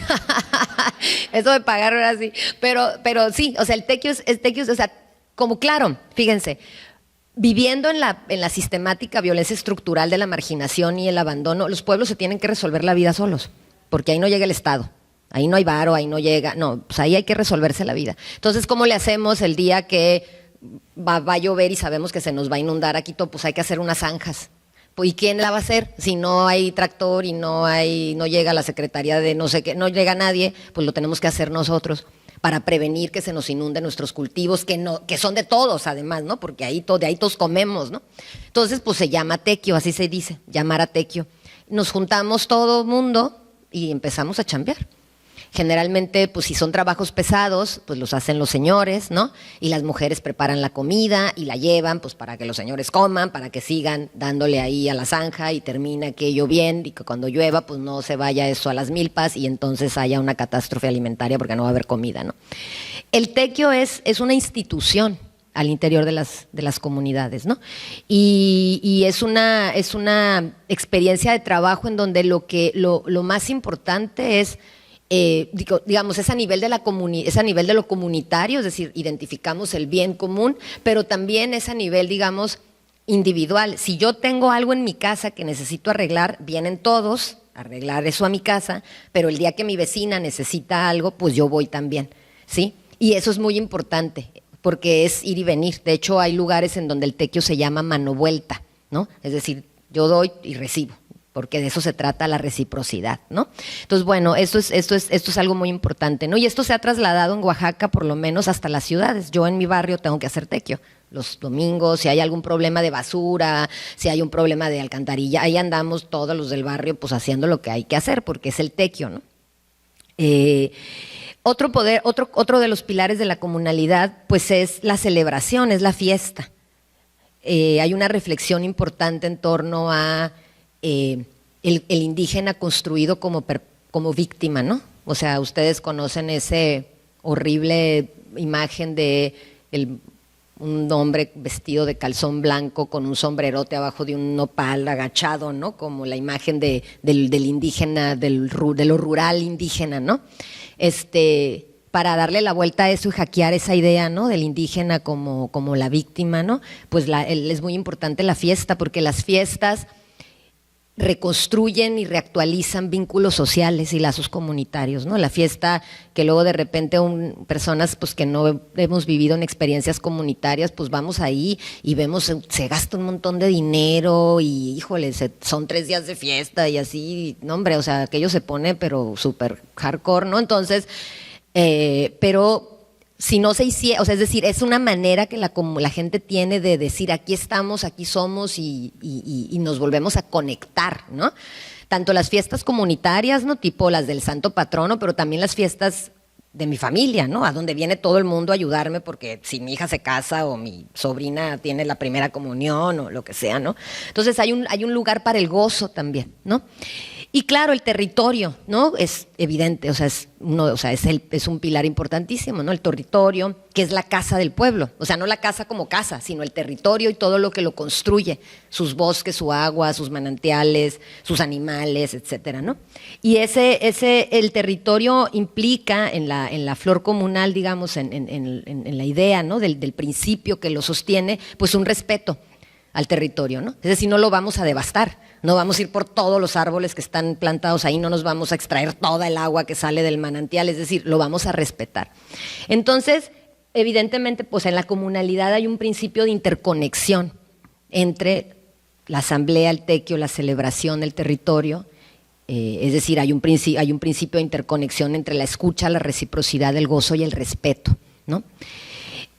Eso de pagar no era así. Pero sí, o sea, el tequio, o sea, como claro, fíjense, viviendo en la sistemática violencia estructural de la marginación y el abandono, los pueblos se tienen que resolver la vida solos, porque ahí no llega el Estado. Ahí no hay varo, ahí no llega, no, pues ahí hay que resolverse la vida. Entonces, ¿cómo le hacemos el día que va a llover y sabemos que se nos va a inundar aquí todo? Pues hay que hacer unas zanjas. ¿Y quién la va a hacer? Si no hay tractor y no llega la secretaría de no sé qué, no llega nadie, pues lo tenemos que hacer nosotros para prevenir que se nos inunden nuestros cultivos, que son de todos además, ¿no? Porque de ahí todos comemos, ¿no? Entonces, pues se llama tequio, así se dice, llamar a tequio. Nos juntamos todo mundo y empezamos a chambear. Generalmente, pues si son trabajos pesados, pues los hacen los señores, ¿no? Y las mujeres preparan la comida y la llevan, pues para que los señores coman, para que sigan dándole ahí a la zanja y termine aquello bien, y que cuando llueva, pues no se vaya eso a las milpas y entonces haya una catástrofe alimentaria porque no va a haber comida, ¿no? El tequio es una institución al interior de las comunidades, ¿no? Y es una experiencia de trabajo en donde lo más importante es digamos, es a nivel de lo comunitario, es decir, identificamos el bien común, pero también es a nivel, digamos, individual. Si yo tengo algo en mi casa que necesito arreglar, vienen todos a arreglar eso a mi casa, pero el día que mi vecina necesita algo, pues yo voy también, ¿sí? Y eso es muy importante, porque es ir y venir. De hecho, hay lugares en donde el tequio se llama mano vuelta, ¿no? Es decir, yo doy y recibo, porque de eso se trata la reciprocidad, ¿no? Entonces, bueno, esto es algo muy importante, ¿no? Y esto se ha trasladado en Oaxaca, por lo menos hasta las ciudades. Yo en mi barrio tengo que hacer tequio los domingos, si hay algún problema de basura, si hay un problema de alcantarilla, ahí andamos todos los del barrio pues haciendo lo que hay que hacer, porque es el tequio, ¿no? Otro de los pilares de la comunalidad, pues es la celebración, es la fiesta. Hay una reflexión importante en torno a el indígena construido como víctima, ¿no? O sea, ustedes conocen ese horrible imagen de un hombre vestido de calzón blanco con un sombrerote abajo de un nopal agachado, ¿no? Como la imagen del indígena, de lo rural indígena, ¿no? Para darle la vuelta a eso y hackear esa idea, ¿no? Del indígena como la víctima, ¿no? Pues es muy importante la fiesta, porque las fiestas reconstruyen y reactualizan vínculos sociales y lazos comunitarios, ¿no? La fiesta que luego de repente personas pues que no hemos vivido en experiencias comunitarias, pues vamos ahí y vemos, se gasta un montón de dinero y híjole, son 3 días de fiesta y así, no hombre, o sea, aquello se pone pero súper hardcore, ¿no? Entonces, pero si no se hiciera, o sea, es decir, es una manera que la gente tiene de decir aquí estamos, aquí somos y nos volvemos a conectar, ¿no? Tanto las fiestas comunitarias, ¿no? Tipo las del Santo Patrono, pero también las fiestas de mi familia, ¿no? A donde viene todo el mundo a ayudarme porque si mi hija se casa o mi sobrina tiene la primera comunión o lo que sea, ¿no? Entonces hay un lugar para el gozo también, ¿no? Y claro, el territorio, ¿no? Es evidente, o sea, es un pilar importantísimo, ¿no? El territorio, que es la casa del pueblo, o sea, no la casa como casa, sino el territorio y todo lo que lo construye, sus bosques, su agua, sus manantiales, sus animales, etcétera, ¿no? Y el territorio implica en la flor comunal, digamos, en la idea, ¿no? Del principio que lo sostiene, pues un respeto al territorio, ¿no? Es decir, no lo vamos a devastar, no vamos a ir por todos los árboles que están plantados ahí, no nos vamos a extraer toda el agua que sale del manantial, es decir, lo vamos a respetar. Entonces, evidentemente, pues en la comunalidad hay un principio de interconexión entre la asamblea, el tequio, la celebración del territorio, es decir, hay un principio de interconexión entre la escucha, la reciprocidad, el gozo y el respeto, ¿no?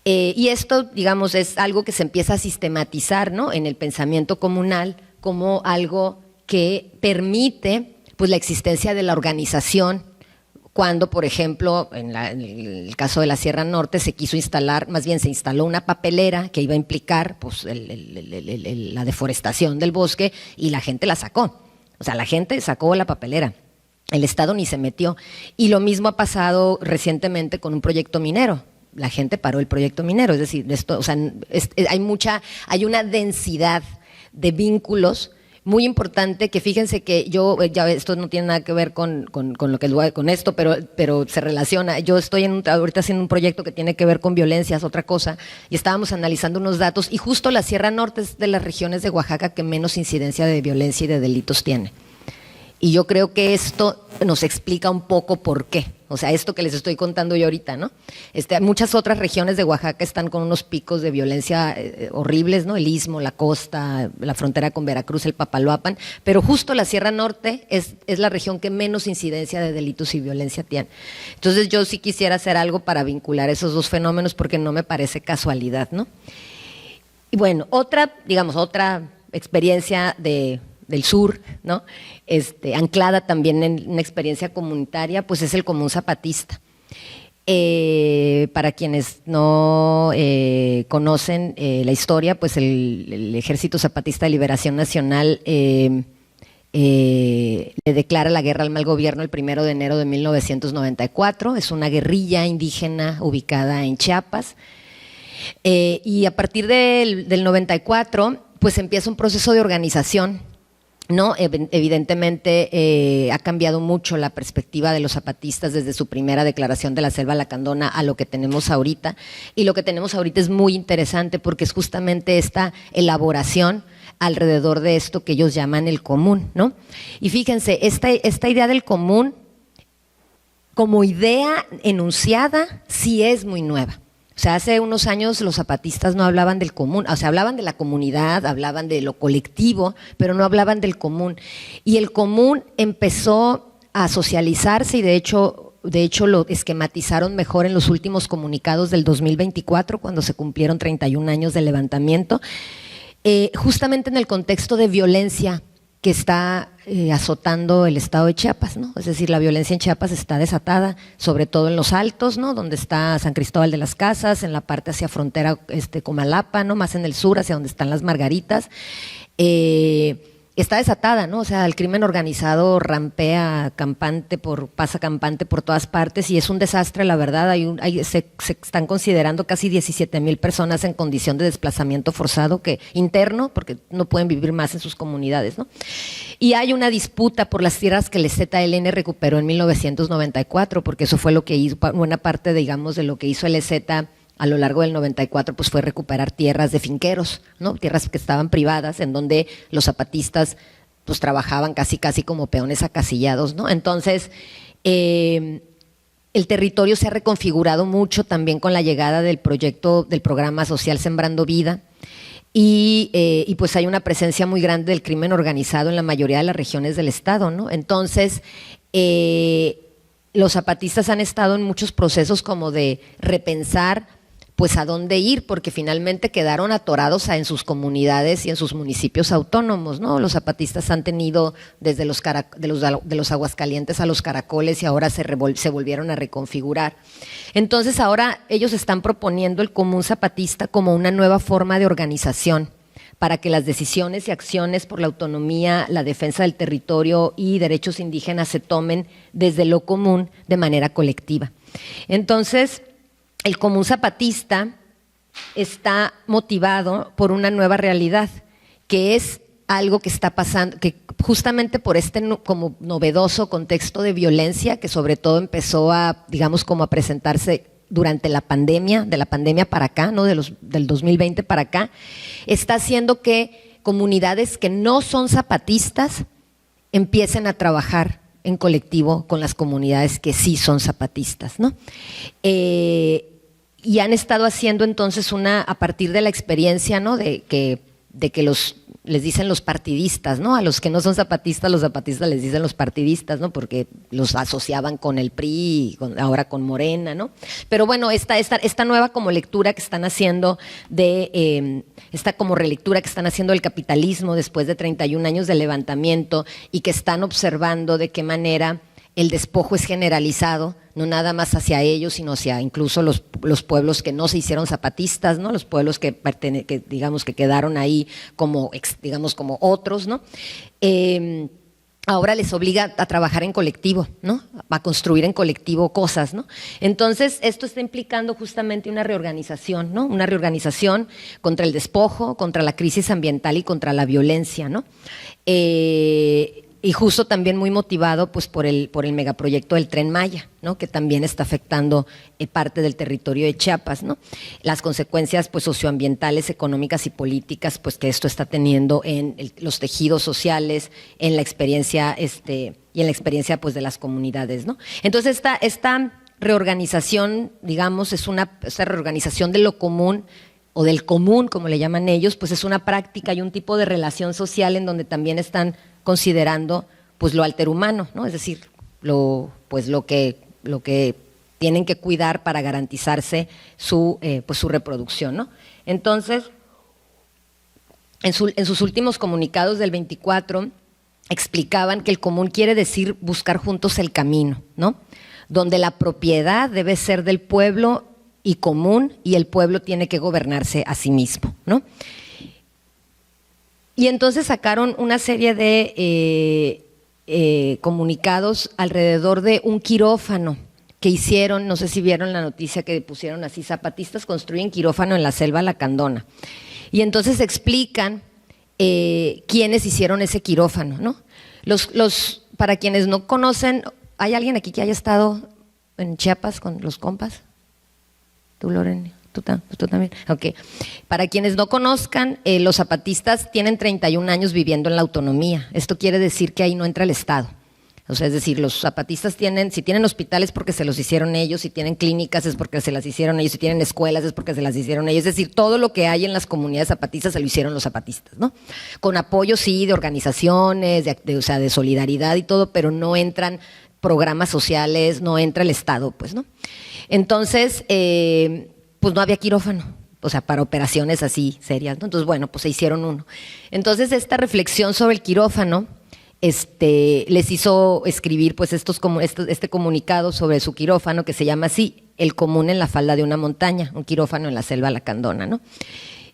Y esto, digamos, es algo que se empieza a sistematizar, ¿no? En el pensamiento comunal como algo que permite, pues, la existencia de la organización. Cuando, por ejemplo, en el caso de la Sierra Norte se quiso instalar, más bien se instaló una papelera que iba a implicar, pues, la deforestación del bosque y la gente la sacó. O sea, la gente sacó la papelera. El Estado ni se metió. Y lo mismo ha pasado recientemente con un proyecto minero. La gente paró el proyecto minero, es decir, esto, o sea, hay una densidad de vínculos muy importante que fíjense que ya esto no tiene nada que ver con esto, pero se relaciona. Yo estoy ahorita haciendo un proyecto que tiene que ver con violencias, otra cosa, y estábamos analizando unos datos y justo la Sierra Norte es de las regiones de Oaxaca que menos incidencia de violencia y de delitos tiene. Y yo creo que esto nos explica un poco por qué. O sea, esto que les estoy contando yo ahorita, ¿no? Muchas otras regiones de Oaxaca están con unos picos de violencia horribles, ¿no? El Istmo, la costa, la frontera con Veracruz, el Papaloapan, pero justo la Sierra Norte es la región que menos incidencia de delitos y violencia tiene. Entonces yo sí quisiera hacer algo para vincular esos dos fenómenos porque no me parece casualidad, ¿no? Y bueno, otra experiencia del sur, ¿no? Anclada también en una experiencia comunitaria, pues es el Común Zapatista. Para quienes no conocen la historia, pues el Ejército Zapatista de Liberación Nacional le declara la guerra al mal gobierno el 1 de enero de 1994. Es una guerrilla indígena ubicada en Chiapas. Y a partir del 94, pues empieza un proceso de organización, ¿no? Evidentemente ha cambiado mucho la perspectiva de los zapatistas desde su primera declaración de la Selva Lacandona a lo que tenemos ahorita, y lo que tenemos ahorita es muy interesante porque es justamente esta elaboración alrededor de esto que ellos llaman el común, ¿no? Y fíjense, esta idea del común como idea enunciada sí es muy nueva. O sea, hace unos años los zapatistas no hablaban del común, o sea, hablaban de la comunidad, hablaban de lo colectivo, pero no hablaban del común. Y el común empezó a socializarse y de hecho lo esquematizaron mejor en los últimos comunicados del 2024, cuando se cumplieron 31 años del levantamiento, justamente en el contexto de violencia que está azotando el estado de Chiapas, ¿no? Es decir, la violencia en Chiapas está desatada, sobre todo en los altos, ¿no? Donde está San Cristóbal de las Casas, en la parte hacia frontera Comalapa, ¿no? Más en el sur, hacia donde están las Margaritas. Está desatada, ¿no? O sea, el crimen organizado pasa campante por todas partes y es un desastre, la verdad. Se están considerando casi 17,000 personas en condición de desplazamiento forzado interno, porque no pueden vivir más en sus comunidades, ¿no? Y hay una disputa por las tierras que el EZLN recuperó en 1994, porque eso fue lo que hizo, buena parte, digamos, de lo que hizo el EZ a lo largo del 94, pues fue recuperar tierras de finqueros, ¿no? Tierras que estaban privadas, en donde los zapatistas pues trabajaban casi como peones acasillados, ¿no? Entonces, el territorio se ha reconfigurado mucho también con la llegada del programa social Sembrando Vida, y pues hay una presencia muy grande del crimen organizado en la mayoría de las regiones del estado, ¿no? Entonces, los zapatistas han estado en muchos procesos como de repensar pues a dónde ir, porque finalmente quedaron atorados en sus comunidades y en sus municipios autónomos, ¿no? Los zapatistas han tenido desde de los Aguascalientes a los Caracoles y ahora se volvieron a reconfigurar. Entonces ahora ellos están proponiendo el Común Zapatista como una nueva forma de organización para que las decisiones y acciones por la autonomía, la defensa del territorio y derechos indígenas se tomen desde lo común de manera colectiva. Entonces, el Común Zapatista está motivado por una nueva realidad, que es algo que está pasando, que justamente por este como novedoso contexto de violencia que sobre todo empezó a, digamos, como a presentarse durante la pandemia, de la pandemia para acá, ¿no? Del 2020 para acá, está haciendo que comunidades que no son zapatistas empiecen a trabajar en colectivo con las comunidades que sí son zapatistas, ¿no? Y han estado haciendo entonces a partir de la experiencia, ¿no? de que les dicen los partidistas, ¿no? A los que no son zapatistas, los zapatistas les dicen los partidistas, ¿no? Porque los asociaban con el PRI, ahora con Morena, ¿no? Pero bueno, esta nueva como lectura que están haciendo esta como relectura que están haciendo del capitalismo después de 31 años de levantamiento y que están observando de qué manera el despojo es generalizado, no nada más hacia ellos, sino hacia incluso los pueblos que no se hicieron zapatistas, ¿no? Los pueblos que digamos que quedaron ahí como, digamos, como otros, ¿no? Ahora les obliga a trabajar en colectivo, ¿no? A construir en colectivo cosas, ¿no? Entonces, esto está implicando justamente una reorganización, ¿no? Una reorganización contra el despojo, contra la crisis ambiental y contra la violencia, ¿no? Y justo también muy motivado pues por el megaproyecto del Tren Maya, ¿no? Que también está afectando parte del territorio de Chiapas, ¿no? Las consecuencias pues socioambientales, económicas y políticas pues que esto está teniendo en los tejidos sociales, en la experiencia y en la experiencia pues de las comunidades, ¿no? Entonces esta reorganización, digamos, esta reorganización de lo común o del común, como le llaman ellos, pues es una práctica y un tipo de relación social en donde también están considerando pues lo alterhumano, ¿no? Es decir, lo que tienen que cuidar para garantizarse su reproducción, ¿no? Entonces, en sus últimos comunicados del 24 explicaban que el común quiere decir buscar juntos el camino, ¿no? Donde la propiedad debe ser del pueblo y común y el pueblo tiene que gobernarse a sí mismo, ¿no? Y entonces sacaron una serie de comunicados alrededor de un quirófano que hicieron, no sé si vieron la noticia que pusieron así, zapatistas construyen quirófano en la selva lacandona. Y entonces explican quiénes hicieron ese quirófano, ¿no? Para quienes no conocen, ¿hay alguien aquí que haya estado en Chiapas con los compas? ¿Tú, Lorena? ¿Tú también? Ok. Para quienes no conozcan, los zapatistas tienen 31 años viviendo en la autonomía. Esto quiere decir que ahí no entra el Estado. O sea, es decir, los zapatistas si tienen hospitales porque se los hicieron ellos, si tienen clínicas es porque se las hicieron ellos, si tienen escuelas es porque se las hicieron ellos. Es decir, todo lo que hay en las comunidades zapatistas se lo hicieron los zapatistas, ¿no? Con apoyo, sí, de organizaciones, de solidaridad y todo, pero no entran programas sociales, no entra el Estado, pues, ¿no? Entonces, pues no había quirófano, o sea, para operaciones así serias, ¿no? Entonces, bueno, pues se hicieron uno. Entonces, esta reflexión sobre el quirófano les hizo escribir pues este comunicado sobre su quirófano que se llama así, El común en la falda de una montaña, un quirófano en la selva lacandona, ¿no?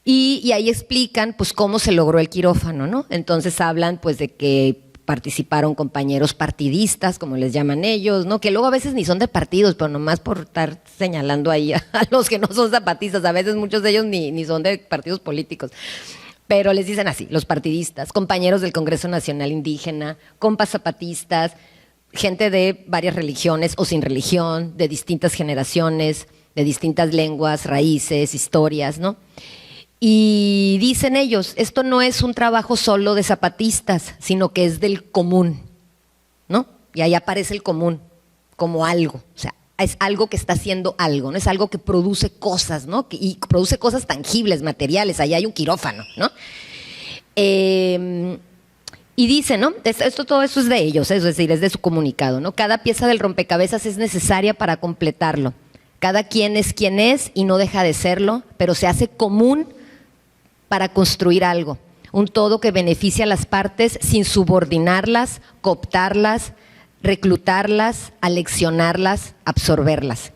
Y ahí explican pues cómo se logró el quirófano, ¿no? Entonces hablan pues de que participaron compañeros partidistas, como les llaman ellos, ¿no? Que luego a veces ni son de partidos, pero nomás por estar señalando ahí a los que no son zapatistas, a veces muchos de ellos ni son de partidos políticos, pero les dicen así, los partidistas, compañeros del Congreso Nacional Indígena, compas zapatistas, gente de varias religiones o sin religión, de distintas generaciones, de distintas lenguas, raíces, historias, ¿no? Y dicen ellos, esto no es un trabajo solo de zapatistas, sino que es del común, ¿no? Y ahí aparece el común como algo, o sea, es algo que está haciendo algo, ¿no? Es algo que produce cosas, ¿no? Y produce cosas tangibles, materiales, allá hay un quirófano, ¿no? Y Y dice, ¿no? Todo eso es de ellos, es decir, es de su comunicado, ¿no? Cada pieza del rompecabezas es necesaria para completarlo. Cada quien es quien es y no deja de serlo, pero se hace común para construir algo. Un todo que beneficia a las partes sin subordinarlas, cooptarlas, reclutarlas, aleccionarlas, absorberlas.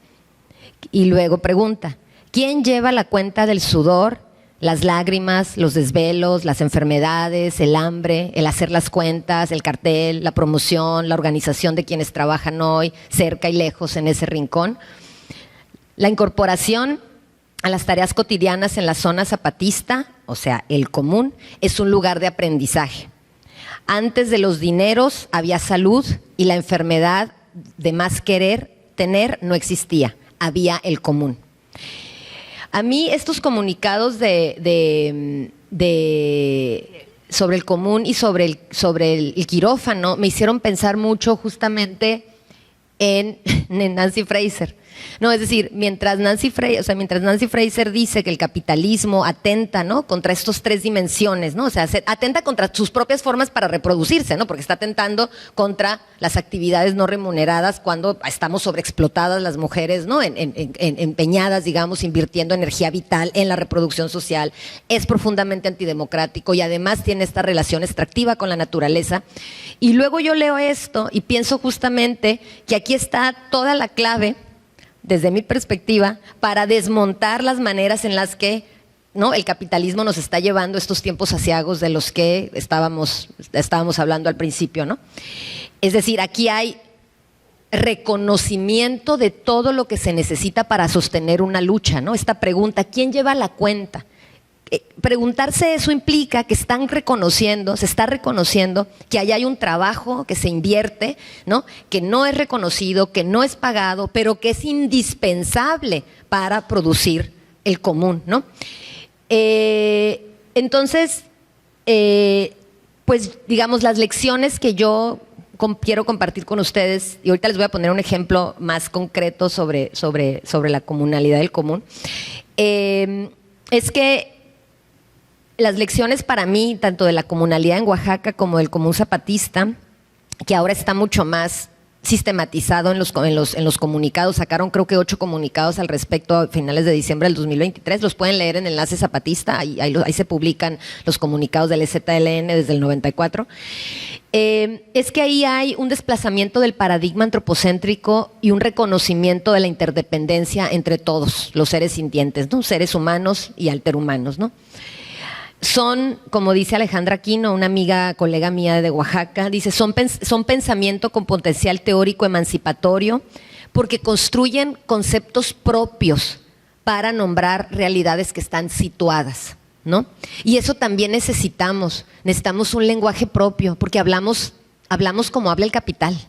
Y luego pregunta, ¿quién lleva la cuenta del sudor, las lágrimas, los desvelos, las enfermedades, el hambre, el hacer las cuentas, el cartel, la promoción, la organización de quienes trabajan hoy, cerca y lejos en ese rincón? La incorporación a las tareas cotidianas en la zona zapatista, o sea, el común, es un lugar de aprendizaje. Antes de los dineros había salud y la enfermedad de más querer tener no existía, había el común. A mí estos comunicados sobre el común y sobre el quirófano me hicieron pensar mucho justamente en Nancy Fraser. No, es decir, mientras Nancy Fraser dice que el capitalismo atenta, ¿no?, contra estas tres dimensiones, ¿no? O sea, atenta contra sus propias formas para reproducirse, ¿no? Porque está atentando contra las actividades no remuneradas cuando estamos sobreexplotadas las mujeres, ¿no? Empeñadas, digamos, invirtiendo energía vital en la reproducción social. Es profundamente antidemocrático y además tiene esta relación extractiva con la naturaleza. Y luego yo leo esto y pienso justamente que aquí está toda la clave, desde mi perspectiva, para desmontar las maneras en las que, ¿no?, el capitalismo nos está llevando estos tiempos aciagos de los que estábamos hablando al principio, ¿no? Es decir, aquí hay reconocimiento de todo lo que se necesita para sostener una lucha, ¿no? Esta pregunta, ¿quién lleva la cuenta? Preguntarse eso implica que se está reconociendo que ahí hay un trabajo que se invierte, ¿no?, que no es reconocido, que no es pagado, pero que es indispensable para producir el común, ¿no? Entonces, pues digamos, las lecciones que yo quiero compartir con ustedes, y ahorita les voy a poner un ejemplo más concreto sobre la comunalidad del común, es que las lecciones para mí, tanto de la comunalidad en Oaxaca como del común zapatista, que ahora está mucho más sistematizado en los comunicados, sacaron creo que 8 comunicados al respecto a finales de diciembre del 2023, los pueden leer en Enlace Zapatista, ahí se publican los comunicados del EZLN desde el 94, es que ahí hay un desplazamiento del paradigma antropocéntrico y un reconocimiento de la interdependencia entre todos los seres sintientes, ¿no?, seres humanos y alterhumanos, ¿no? Son, como dice Alejandra Aquino, una amiga, colega mía de Oaxaca, dice, son pensamiento con potencial teórico emancipatorio porque construyen conceptos propios para nombrar realidades que están situadas, ¿no? Y eso también necesitamos un lenguaje propio porque hablamos como habla el capital,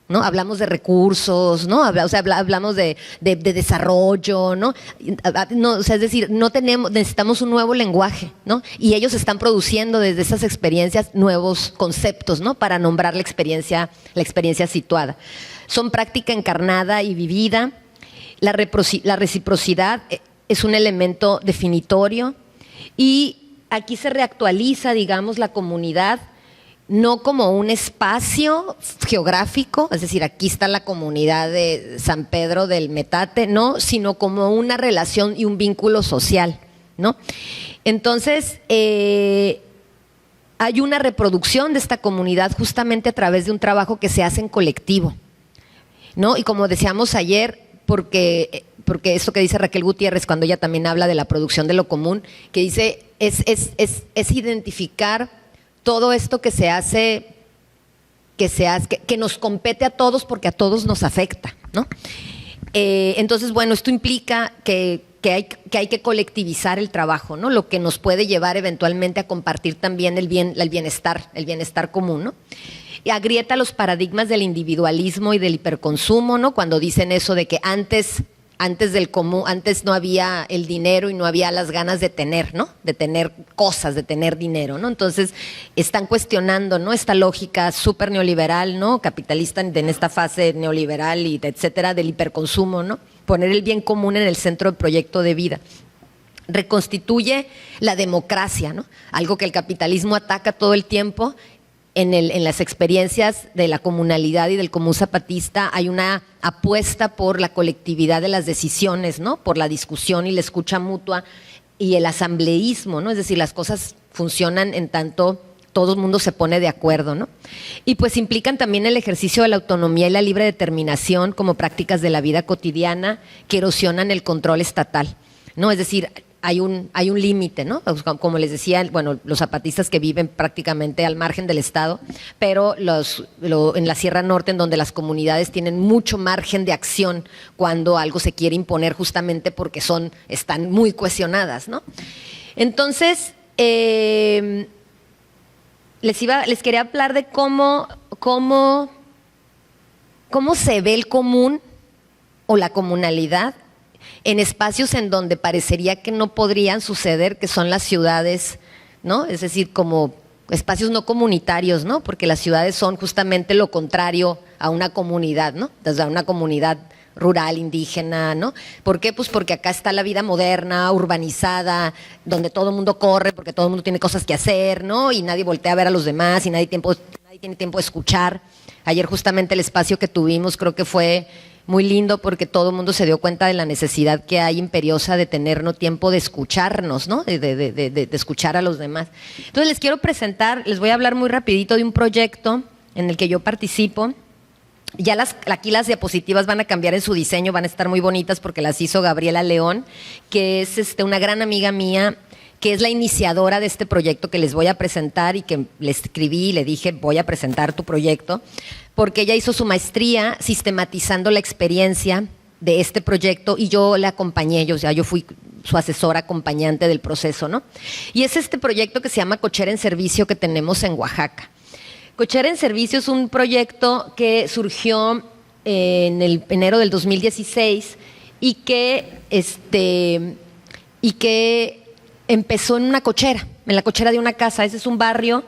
¿no? Hablamos de recursos, ¿no? Hablamos de desarrollo, ¿no? O sea, es decir, necesitamos un nuevo lenguaje, ¿no? Y ellos están produciendo desde esas experiencias nuevos conceptos, ¿no?, para nombrar la experiencia situada. Son práctica encarnada y vivida. La reciprocidad es un elemento definitorio y aquí se reactualiza, digamos, la comunidad no como un espacio geográfico, es decir, aquí está la comunidad de San Pedro del Metate, no, sino como una relación y un vínculo social, ¿no? Entonces, hay una reproducción de esta comunidad justamente a través de un trabajo que se hace en colectivo, ¿no? Y como decíamos ayer, porque esto que dice Raquel Gutiérrez cuando ella también habla de la producción de lo común, que dice es identificar todo esto que se hace, que nos compete a todos porque a todos nos afecta, ¿no? Entonces, bueno, esto implica que hay que colectivizar el trabajo, ¿no?, lo que nos puede llevar eventualmente a compartir también el bienestar común, ¿no? Y agrieta los paradigmas del individualismo y del hiperconsumo, ¿no?, cuando dicen eso de que antes del común, antes no había el dinero y no había las ganas de tener, ¿no?, de tener cosas, de tener dinero, ¿no? Entonces están cuestionando, ¿no?, esta lógica súper neoliberal, ¿no?, capitalista en esta fase neoliberal y etcétera, del hiperconsumo, ¿no? Poner el bien común en el centro del proyecto de vida. Reconstituye la democracia, ¿no?, algo que el capitalismo ataca todo el tiempo. en las experiencias de la comunalidad y del común zapatista hay una apuesta por la colectividad de las decisiones, ¿no? Por la discusión y la escucha mutua y el asambleísmo, ¿no? Es decir, las cosas funcionan en tanto todo el mundo se pone de acuerdo, ¿no? Y pues implican también el ejercicio de la autonomía y la libre determinación como prácticas de la vida cotidiana que erosionan el control estatal, ¿no? Es decir, hay un límite, ¿no? Como les decía, bueno, los zapatistas que viven prácticamente al margen del Estado, pero en la Sierra Norte, en donde las comunidades tienen mucho margen de acción cuando algo se quiere imponer justamente porque están muy cohesionadas, ¿no? Entonces, les quería hablar de cómo se ve el común o la comunalidad en espacios en donde parecería que no podrían suceder, que son las ciudades, ¿no? Es decir, como espacios no comunitarios, ¿no? Porque las ciudades son justamente lo contrario a una comunidad, ¿no? Desde una comunidad rural, indígena, ¿no? ¿Por qué? Pues porque acá está la vida moderna, urbanizada, donde todo el mundo corre, porque todo el mundo tiene cosas que hacer, ¿no? Y nadie voltea a ver a los demás y nadie tiene tiempo de escuchar. Ayer justamente el espacio que tuvimos creo que fue muy lindo porque todo el mundo se dio cuenta de la necesidad que hay imperiosa de tenernos tiempo de escucharnos, ¿no? De escuchar a los demás. Entonces les voy a hablar muy rapidito de un proyecto en el que yo participo. Ya aquí las diapositivas van a cambiar en su diseño, van a estar muy bonitas porque las hizo Gabriela León, que es una gran amiga mía, que es la iniciadora de este proyecto que les voy a presentar y que le escribí y le dije, voy a presentar tu proyecto, porque ella hizo su maestría sistematizando la experiencia de este proyecto y yo la acompañé, yo fui su asesora acompañante del proceso, ¿no? Y es este proyecto que se llama Cochera en Servicio que tenemos en Oaxaca. Cochera en Servicio es un proyecto que surgió en el enero del 2016 y que empezó en la cochera de una casa. Ese es un barrio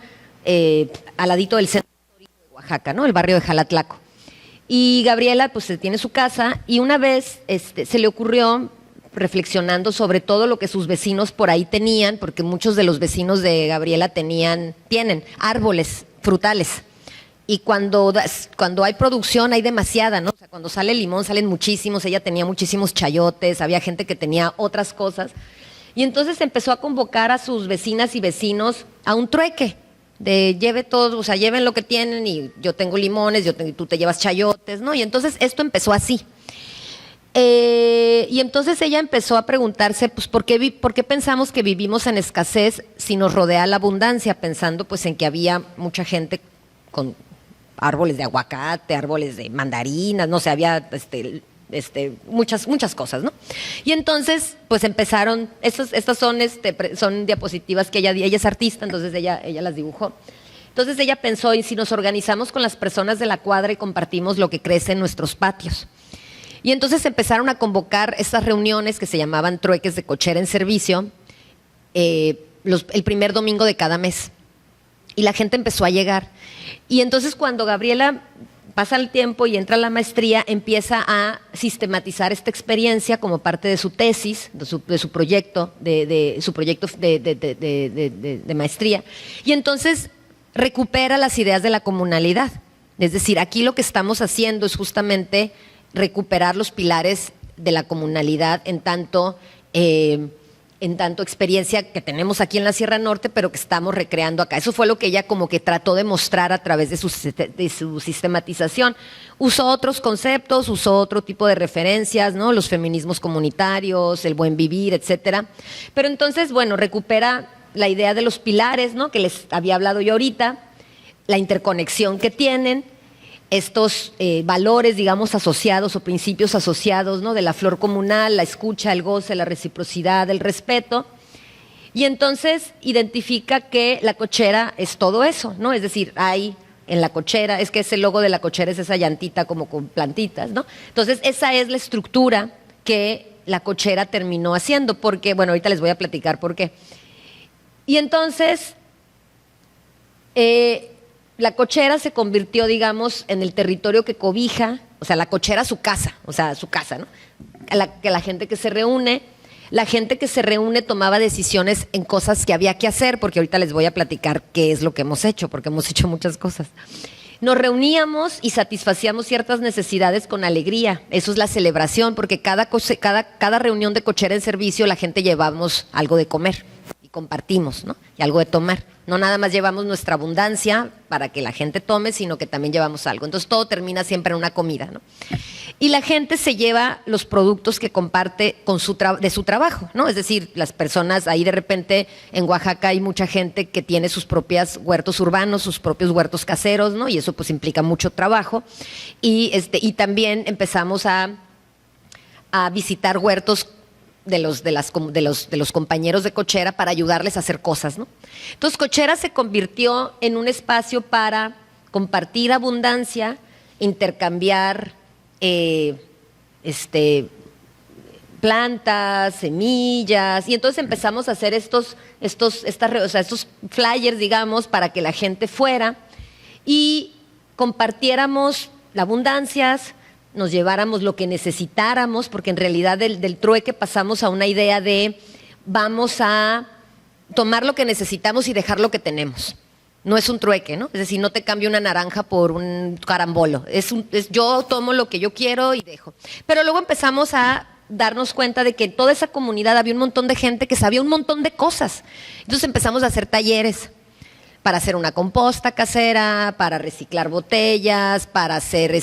al ladito del centro histórico de Oaxaca, ¿no? El barrio de Jalatlaco. Y Gabriela pues tiene su casa y una vez se le ocurrió, reflexionando sobre todo lo que sus vecinos por ahí tenían, porque muchos de los vecinos de Gabriela tienen árboles frutales. Y cuando hay producción hay demasiada, ¿no? O sea, cuando sale limón salen muchísimos, ella tenía muchísimos chayotes, había gente que tenía otras cosas. Y entonces empezó a convocar a sus vecinas y vecinos a un trueque de lleven lo que tienen y yo tengo limones, tú te llevas chayotes, ¿no? Y entonces esto empezó así. Y entonces ella empezó a preguntarse, pues, ¿por qué pensamos que vivimos en escasez si nos rodea la abundancia? Pensando pues en que había mucha gente con árboles de aguacate, árboles de mandarinas, no sé, había muchas cosas, ¿no? Y entonces pues empezaron, estas son diapositivas que ella es artista, entonces ella las dibujó. Entonces ella pensó, ¿y si nos organizamos con las personas de la cuadra y compartimos lo que crece en nuestros patios? Y entonces empezaron a convocar estas reuniones que se llamaban trueques de cochera en servicio el primer domingo de cada mes. Y la gente empezó a llegar. Y entonces cuando Gabriela pasa el tiempo y entra a la maestría, empieza a sistematizar esta experiencia como parte de su tesis, de su proyecto de maestría. Y entonces recupera las ideas de la comunalidad. Es decir, aquí lo que estamos haciendo es justamente recuperar los pilares de la comunalidad en tanto experiencia que tenemos aquí en la Sierra Norte, pero que estamos recreando acá. Eso fue lo que ella como que trató de mostrar a través de su sistematización. Usó otros conceptos, usó otro tipo de referencias, ¿no? Los feminismos comunitarios, el buen vivir, etcétera. Pero entonces, bueno, recupera la idea de los pilares, ¿no? Que les había hablado yo ahorita, la interconexión que tienen, estos valores, digamos, asociados o principios asociados, ¿no? De la flor comunal, la escucha, el goce, la reciprocidad, el respeto. Y entonces identifica que la cochera es todo eso, ¿no? Es decir, hay en la cochera, es que ese logo de la cochera es esa llantita como con plantitas, ¿no? Entonces esa es la estructura que la cochera terminó haciendo, porque, bueno, ahorita les voy a platicar por qué. Y entonces la cochera se convirtió, digamos, en el territorio que cobija, o sea, la cochera su casa, ¿no? Que la gente que se reúne la gente que se reúne tomaba decisiones en cosas que había que hacer, porque ahorita les voy a platicar qué es lo que hemos hecho, porque hemos hecho muchas cosas. Nos reuníamos y satisfacíamos ciertas necesidades con alegría. Eso es la celebración, porque cada reunión de cochera en servicio la gente llevamos algo de comer y compartimos, ¿no? Y algo de tomar. No nada más llevamos nuestra abundancia para que la gente tome, sino que también llevamos algo. Entonces todo termina siempre en una comida, ¿no? Y la gente se lleva los productos que comparte de su trabajo, ¿no? Es decir, las personas, ahí de repente en Oaxaca hay mucha gente que tiene sus propios huertos urbanos, sus propios huertos caseros, ¿no? Y eso pues implica mucho trabajo. Y también empezamos a visitar huertos de los compañeros de cochera para ayudarles a hacer cosas, ¿no? Entonces cochera se convirtió en un espacio para compartir abundancia, intercambiar plantas, semillas, y entonces empezamos a hacer estos flyers, digamos, para que la gente fuera y compartiéramos la abundancia, nos lleváramos lo que necesitáramos, porque en realidad del trueque pasamos a una idea de vamos a tomar lo que necesitamos y dejar lo que tenemos. No es un trueque, ¿no? Es decir, no te cambio una naranja por un carambolo. Yo tomo lo que yo quiero y dejo. Pero luego empezamos a darnos cuenta de que en toda esa comunidad había un montón de gente que sabía un montón de cosas. Entonces empezamos a hacer talleres para hacer una composta casera, para reciclar botellas, para hacer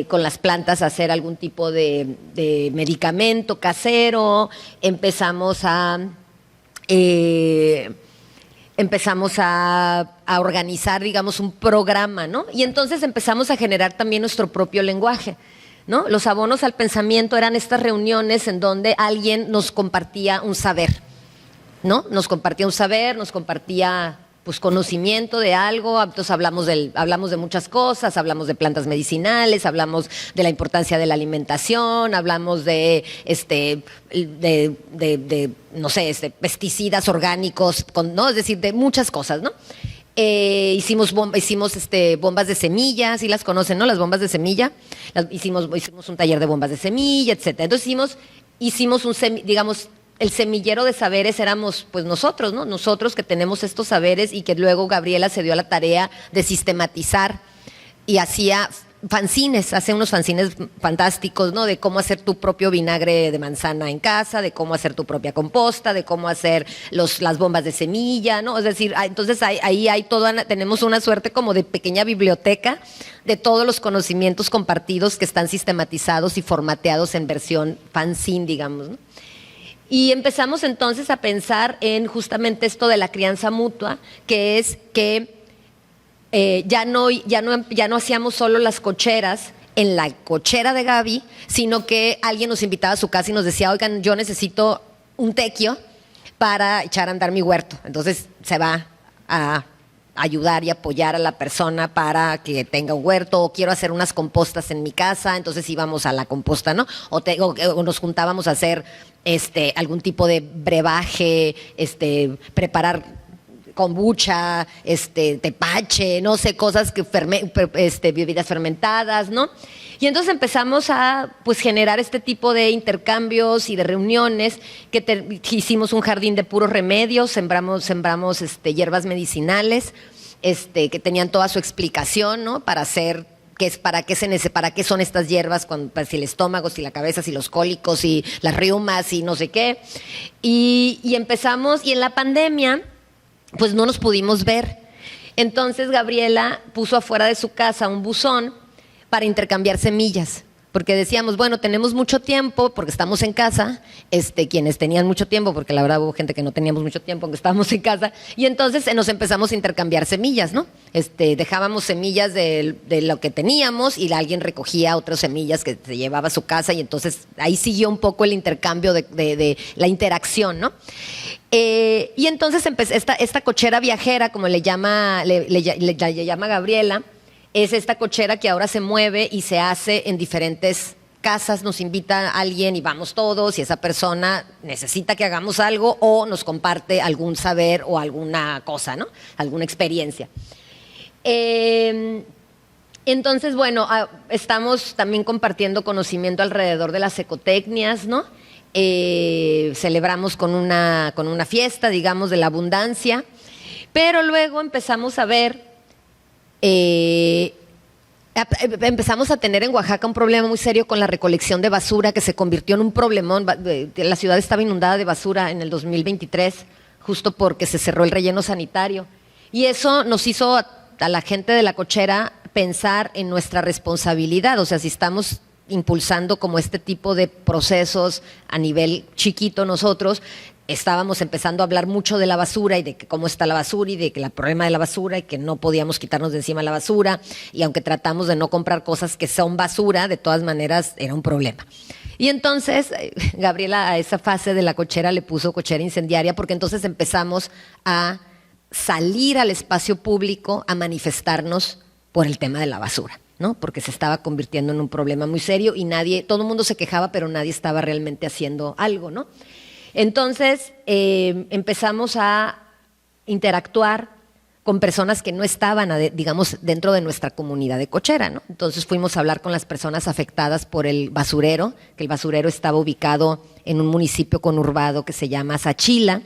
con las plantas hacer algún tipo de medicamento casero. Empezamos a organizar, digamos, un programa, ¿no? Y entonces empezamos a generar también nuestro propio lenguaje, ¿no? Los abonos al pensamiento eran estas reuniones en donde alguien nos compartía un saber, ¿no? Nos compartía un saber, nos compartía pues conocimiento de algo. Entonces hablamos de muchas cosas, hablamos de plantas medicinales, hablamos de la importancia de la alimentación, hablamos de no sé, pesticidas orgánicos, ¿no? Es decir, de muchas cosas, ¿no? Hicimos bombas de semilla, ¿sí las conocen, no? Las bombas de semilla. Hicimos un taller de bombas de semilla, etcétera. Entonces hicimos digamos, el semillero de saberes éramos pues nosotros, ¿no? Nosotros que tenemos estos saberes y que luego Gabriela se dio a la tarea de sistematizar y hace unos fanzines fantásticos, ¿no? De cómo hacer tu propio vinagre de manzana en casa, de cómo hacer tu propia composta, de cómo hacer las bombas de semilla, ¿no? Es decir, entonces ahí tenemos una suerte como de pequeña biblioteca de todos los conocimientos compartidos que están sistematizados y formateados en versión fanzine, digamos, ¿no? Y empezamos entonces a pensar en justamente esto de la crianza mutua, que es que ya no hacíamos solo las cocheras en la cochera de Gaby, sino que alguien nos invitaba a su casa y nos decía, oigan, yo necesito un tequio para echar a andar mi huerto. Entonces se va a ayudar y apoyar a la persona para que tenga un huerto, o quiero hacer unas compostas en mi casa, entonces íbamos a la composta, ¿no? O nos juntábamos a hacer algún tipo de brebaje, preparar kombucha, tepache, no sé, cosas que bebidas fermentadas, ¿no? Y entonces empezamos a pues generar este tipo de intercambios y de reuniones, que hicimos un jardín de puros remedios, sembramos hierbas medicinales, que tenían toda su explicación, ¿no? Para qué son estas hierbas, si el estómago, si la cabeza, si los cólicos, si las reumas, y no sé qué. Y empezamos, y en la pandemia pues no nos pudimos ver. Entonces Gabriela puso afuera de su casa un buzón para intercambiar semillas, porque decíamos, bueno, tenemos mucho tiempo porque estamos en casa, quienes tenían mucho tiempo, porque la verdad hubo gente que no teníamos mucho tiempo aunque estábamos en casa, y entonces nos empezamos a intercambiar semillas, ¿no? Dejábamos semillas de lo que teníamos y alguien recogía otras semillas que se llevaba a su casa, y entonces ahí siguió un poco el intercambio de la interacción, ¿no? Y entonces esta cochera viajera, como le llama Gabriela, es esta cochera que ahora se mueve y se hace en diferentes casas. Nos invita a alguien y vamos todos, y esa persona necesita que hagamos algo o nos comparte algún saber o alguna cosa, ¿no? Alguna experiencia. Entonces, bueno, estamos también compartiendo conocimiento alrededor de las ecotecnias, ¿no? celebramos con una fiesta, digamos, de la abundancia, pero luego empezamos a ver, empezamos a tener en Oaxaca un problema muy serio con la recolección de basura, que se convirtió en un problemón. La ciudad estaba inundada de basura en el 2023, justo porque se cerró el relleno sanitario, y eso nos hizo a la gente de La Cochera pensar en nuestra responsabilidad, o sea, si estamos impulsando como este tipo de procesos a nivel chiquito nosotros, estábamos empezando a hablar mucho de la basura y de que cómo está la basura y de que el problema de la basura y que no podíamos quitarnos de encima la basura, y aunque tratamos de no comprar cosas que son basura, de todas maneras era un problema. Y entonces Gabriela a esa fase de La Cochera le puso cochera incendiaria, porque entonces empezamos a salir al espacio público a manifestarnos por el tema de la basura, ¿no? Porque se estaba convirtiendo en un problema muy serio y todo el mundo se quejaba, pero nadie estaba realmente haciendo algo, ¿no? Entonces empezamos a interactuar con personas que no estaban, digamos, dentro de nuestra comunidad de Cochera, ¿no? Entonces fuimos a hablar con las personas afectadas por el basurero, que el basurero estaba ubicado en un municipio conurbado que se llama Sachila,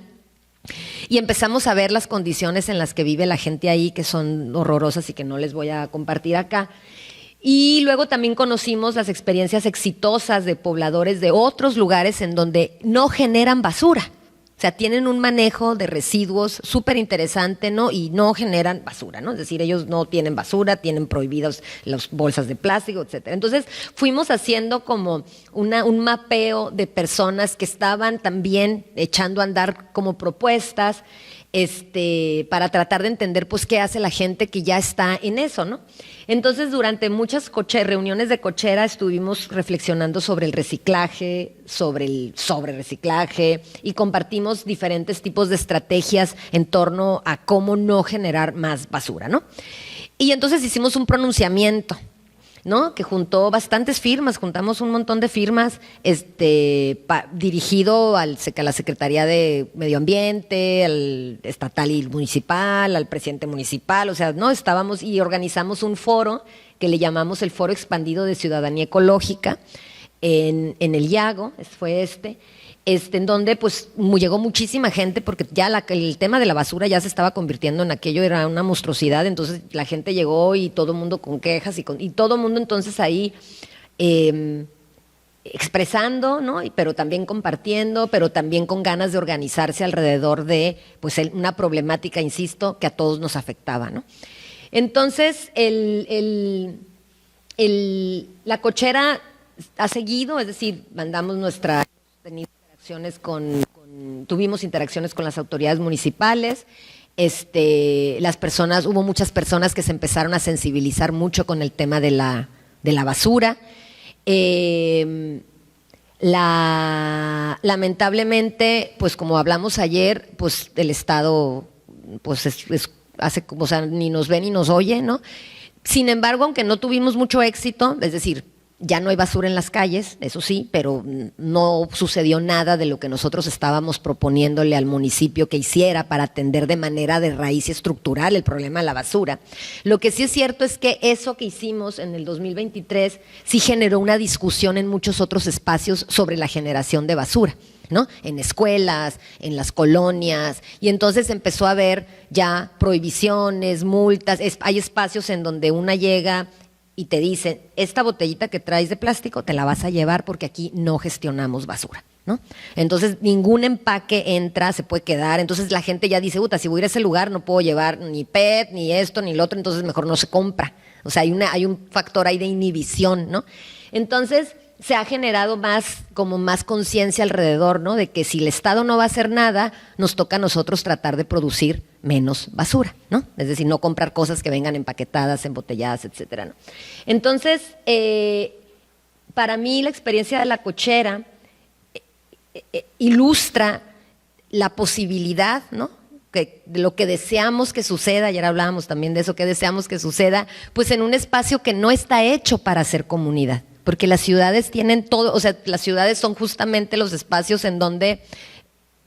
y empezamos a ver las condiciones en las que vive la gente ahí, que son horrorosas y que no les voy a compartir acá. Y luego también conocimos las experiencias exitosas de pobladores de otros lugares en donde no generan basura. O sea, tienen un manejo de residuos súper interesante, ¿no? Y no generan basura, ¿no? Es decir, ellos no tienen basura, tienen prohibidos las bolsas de plástico, etcétera. Entonces, fuimos haciendo como un mapeo de personas que estaban también echando a andar como propuestas, para tratar de entender, pues, qué hace la gente que ya está en eso, ¿no? Entonces, durante muchas reuniones de Cochera estuvimos reflexionando sobre el reciclaje, sobre el reciclaje, y compartimos diferentes tipos de estrategias en torno a cómo no generar más basura, ¿no? Y entonces hicimos un pronunciamiento, ¿no? Que juntó bastantes firmas, juntamos un montón de firmas, dirigido a la Secretaría de Medio Ambiente, al estatal y municipal, al presidente municipal, o sea, ¿no? Estábamos y organizamos un foro que le llamamos el Foro Expandido de Ciudadanía Ecológica en el Yago, fue en donde pues llegó muchísima gente, porque ya el tema de la basura ya se estaba convirtiendo en aquello, era una monstruosidad. Entonces la gente llegó y todo el mundo con quejas y todo el mundo entonces ahí expresando, ¿no? Pero también compartiendo, pero también con ganas de organizarse alrededor de pues una problemática, insisto, que a todos nos afectaba, ¿no? Entonces la Cochera ha seguido, es decir, tuvimos interacciones con las autoridades municipales, hubo muchas personas que se empezaron a sensibilizar mucho con el tema de la basura. Lamentablemente, pues como hablamos ayer, pues el Estado pues o sea, ni nos ve ni nos oye, ¿no? Sin embargo, aunque no tuvimos mucho éxito, es decir, ya no hay basura en las calles, eso sí, pero no sucedió nada de lo que nosotros estábamos proponiéndole al municipio que hiciera para atender de manera de raíz y estructural el problema de la basura. Lo que sí es cierto es que eso que hicimos en el 2023 sí generó una discusión en muchos otros espacios sobre la generación de basura, ¿no? En escuelas, en las colonias, y entonces empezó a haber ya prohibiciones, multas. Hay espacios en donde una llega y te dicen, esta botellita que traes de plástico te la vas a llevar porque aquí no gestionamos basura, ¿no? Entonces ningún empaque entra, se puede quedar. Entonces la gente ya dice, si voy a ir a ese lugar no puedo llevar ni PET, ni esto, ni lo otro, entonces mejor no se compra. O sea, hay un factor ahí de inhibición, ¿no? Entonces se ha generado más conciencia alrededor, ¿no? De que si el Estado no va a hacer nada, nos toca a nosotros tratar de producir menos basura, ¿no? Es decir, no comprar cosas que vengan empaquetadas, embotelladas, etcétera, ¿no? Entonces, para mí la experiencia de La Cochera ilustra la posibilidad, ¿no? De lo que deseamos que suceda, ayer hablábamos también de eso, que deseamos que suceda, pues en un espacio que no está hecho para ser comunidad. Porque las ciudades tienen todo, o sea, las ciudades son justamente los espacios en donde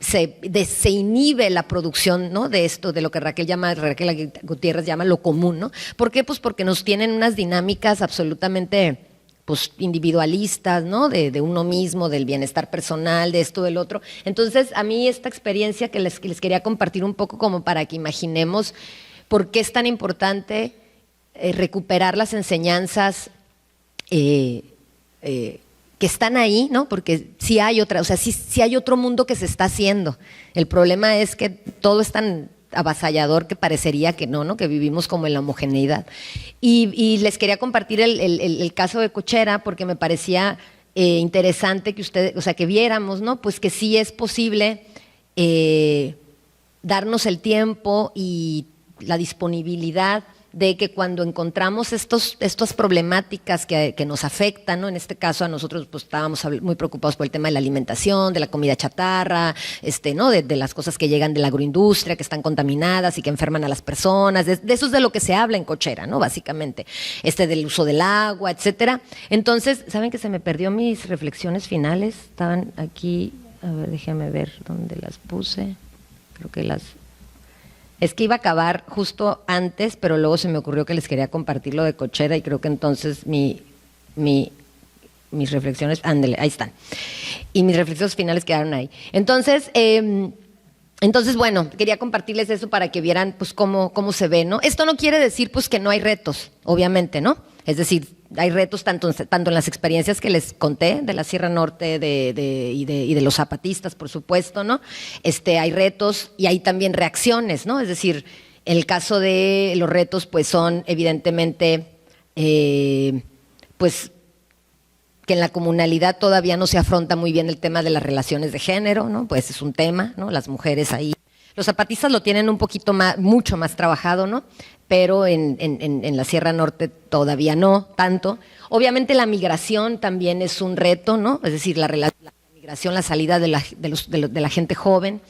se inhibe la producción, ¿no? De esto, de lo que Raquel Gutiérrez llama lo común, ¿no? ¿Por qué? Pues porque nos tienen unas dinámicas absolutamente pues individualistas, ¿no? De uno mismo, del bienestar personal, de esto, del otro. Entonces, a mí esta experiencia que les quería compartir un poco como para que imaginemos por qué es tan importante recuperar las enseñanzas que están ahí, ¿no? Porque sí hay otra, o sea, sí hay otro mundo que se está haciendo. El problema es que todo es tan avasallador que parecería que no, que vivimos como en la homogeneidad. Y les quería compartir el caso de Cochera porque me parecía interesante que ustedes, o sea, que viéramos, ¿no? Pues que sí es posible darnos el tiempo y la disponibilidad de que cuando encontramos estas problemáticas que nos afectan, ¿no? En este caso a nosotros pues estábamos muy preocupados por el tema de la alimentación, de la comida chatarra, ¿no? De las cosas que llegan de la agroindustria, que están contaminadas y que enferman a las personas, de eso es de lo que se habla en Cochera, ¿no? Básicamente, del uso del agua, etcétera. Entonces, ¿saben que se me perdió mis reflexiones finales? Estaban aquí, a ver, déjenme ver dónde las puse, creo que es que iba a acabar justo antes, pero luego se me ocurrió que les quería compartir lo de Cochera y creo que entonces mis reflexiones, ándele, ahí están. Y mis reflexiones finales quedaron ahí. Entonces, bueno, quería compartirles eso para que vieran pues cómo se ve, ¿no? Esto no quiere decir pues que no hay retos, obviamente, ¿no? Es decir, hay retos tanto en las experiencias que les conté de la Sierra Norte y de los zapatistas, por supuesto, ¿no? Hay retos y hay también reacciones, ¿no? Es decir, el caso de los retos, pues son evidentemente, pues que en la comunalidad todavía no se afronta muy bien el tema de las relaciones de género, ¿no? Pues es un tema, ¿no? Las mujeres ahí. Los zapatistas lo tienen un poquito más, mucho más trabajado, ¿no? Pero en la Sierra Norte todavía no tanto. Obviamente la migración también es un reto, ¿no? Es decir, la migración, la salida de la gente joven.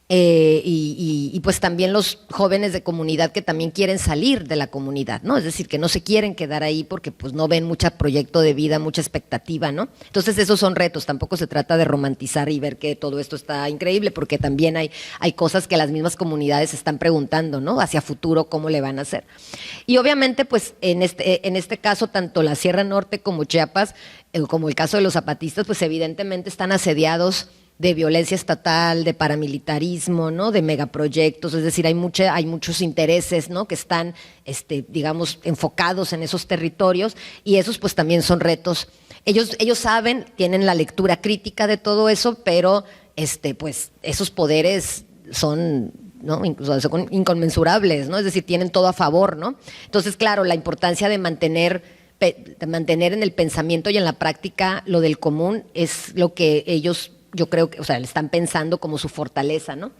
Y pues también los jóvenes de comunidad que también quieren salir de la comunidad, ¿no? Es decir, que no se quieren quedar ahí porque pues no ven mucho proyecto de vida, mucha expectativa, ¿no? Entonces esos son retos, tampoco se trata de romantizar y ver que todo esto está increíble, porque también hay cosas que las mismas comunidades están preguntando, ¿no? Hacia futuro, ¿cómo le van a hacer? Y obviamente pues en este caso, tanto la Sierra Norte como Chiapas, como el caso de los zapatistas, pues evidentemente están asediados de violencia estatal, de paramilitarismo, ¿no? De megaproyectos, es decir, hay muchos intereses, ¿no? Que están, digamos, enfocados en esos territorios y esos pues también son retos. Ellos saben, tienen la lectura crítica de todo eso, pero pues esos poderes son, ¿no? Incluso son inconmensurables, ¿no? Es decir, tienen todo a favor, ¿no? Entonces, claro, la importancia de mantener en el pensamiento y en la práctica lo del común es lo que ellos, yo creo que, o sea, le están pensando como su fortaleza, ¿no?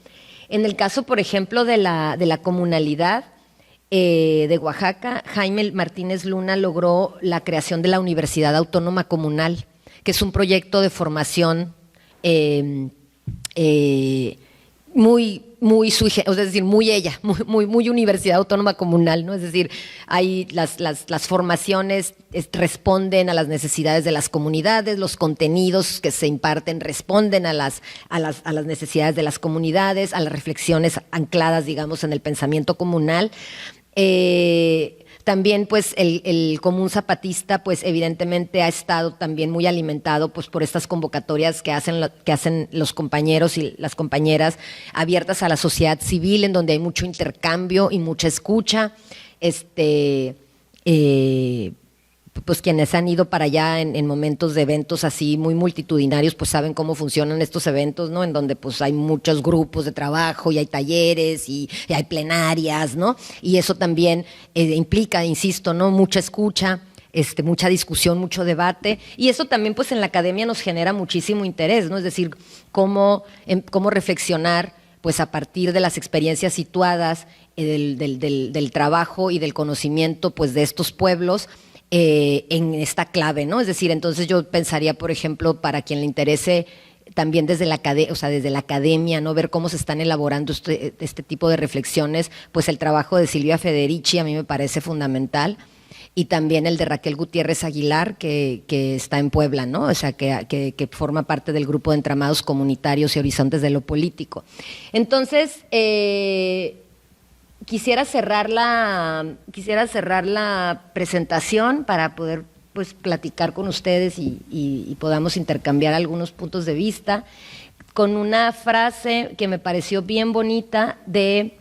En el caso, por ejemplo, de la comunalidad de Oaxaca, Jaime Martínez Luna logró la creación de la Universidad Autónoma Comunal, que es un proyecto de formación es decir, muy Universidad Autónoma Comunal, ¿no? Es decir, hay las formaciones responden a las necesidades de las comunidades, los contenidos que se imparten responden a las necesidades de las comunidades, a las reflexiones ancladas, digamos, en el pensamiento comunal. También pues el común zapatista pues evidentemente ha estado también muy alimentado pues por estas convocatorias que hacen los compañeros y las compañeras abiertas a la sociedad civil, en donde hay mucho intercambio y mucha escucha. Pues quienes han ido para allá en momentos de eventos así muy multitudinarios, pues saben cómo funcionan estos eventos, ¿no? En donde pues hay muchos grupos de trabajo y hay talleres y hay plenarias, ¿no? Y eso también implica, insisto, ¿no? Mucha escucha, mucha discusión, mucho debate, y eso también pues en la academia nos genera muchísimo interés, ¿no? Es decir, cómo reflexionar pues a partir de las experiencias situadas del trabajo y del conocimiento pues de estos pueblos, en esta clave, ¿no? Es decir, entonces yo pensaría, por ejemplo, para quien le interese también desde la academia, ¿no? Ver cómo se están elaborando este tipo de reflexiones, pues el trabajo de Silvia Federici a mí me parece fundamental, y también el de Raquel Gutiérrez Aguilar, que está en Puebla, ¿no? O sea, que forma parte del grupo de Entramados Comunitarios y Horizontes de lo Político. Entonces, quisiera cerrar la presentación para poder pues platicar con ustedes y podamos intercambiar algunos puntos de vista, con una frase que me pareció bien bonita de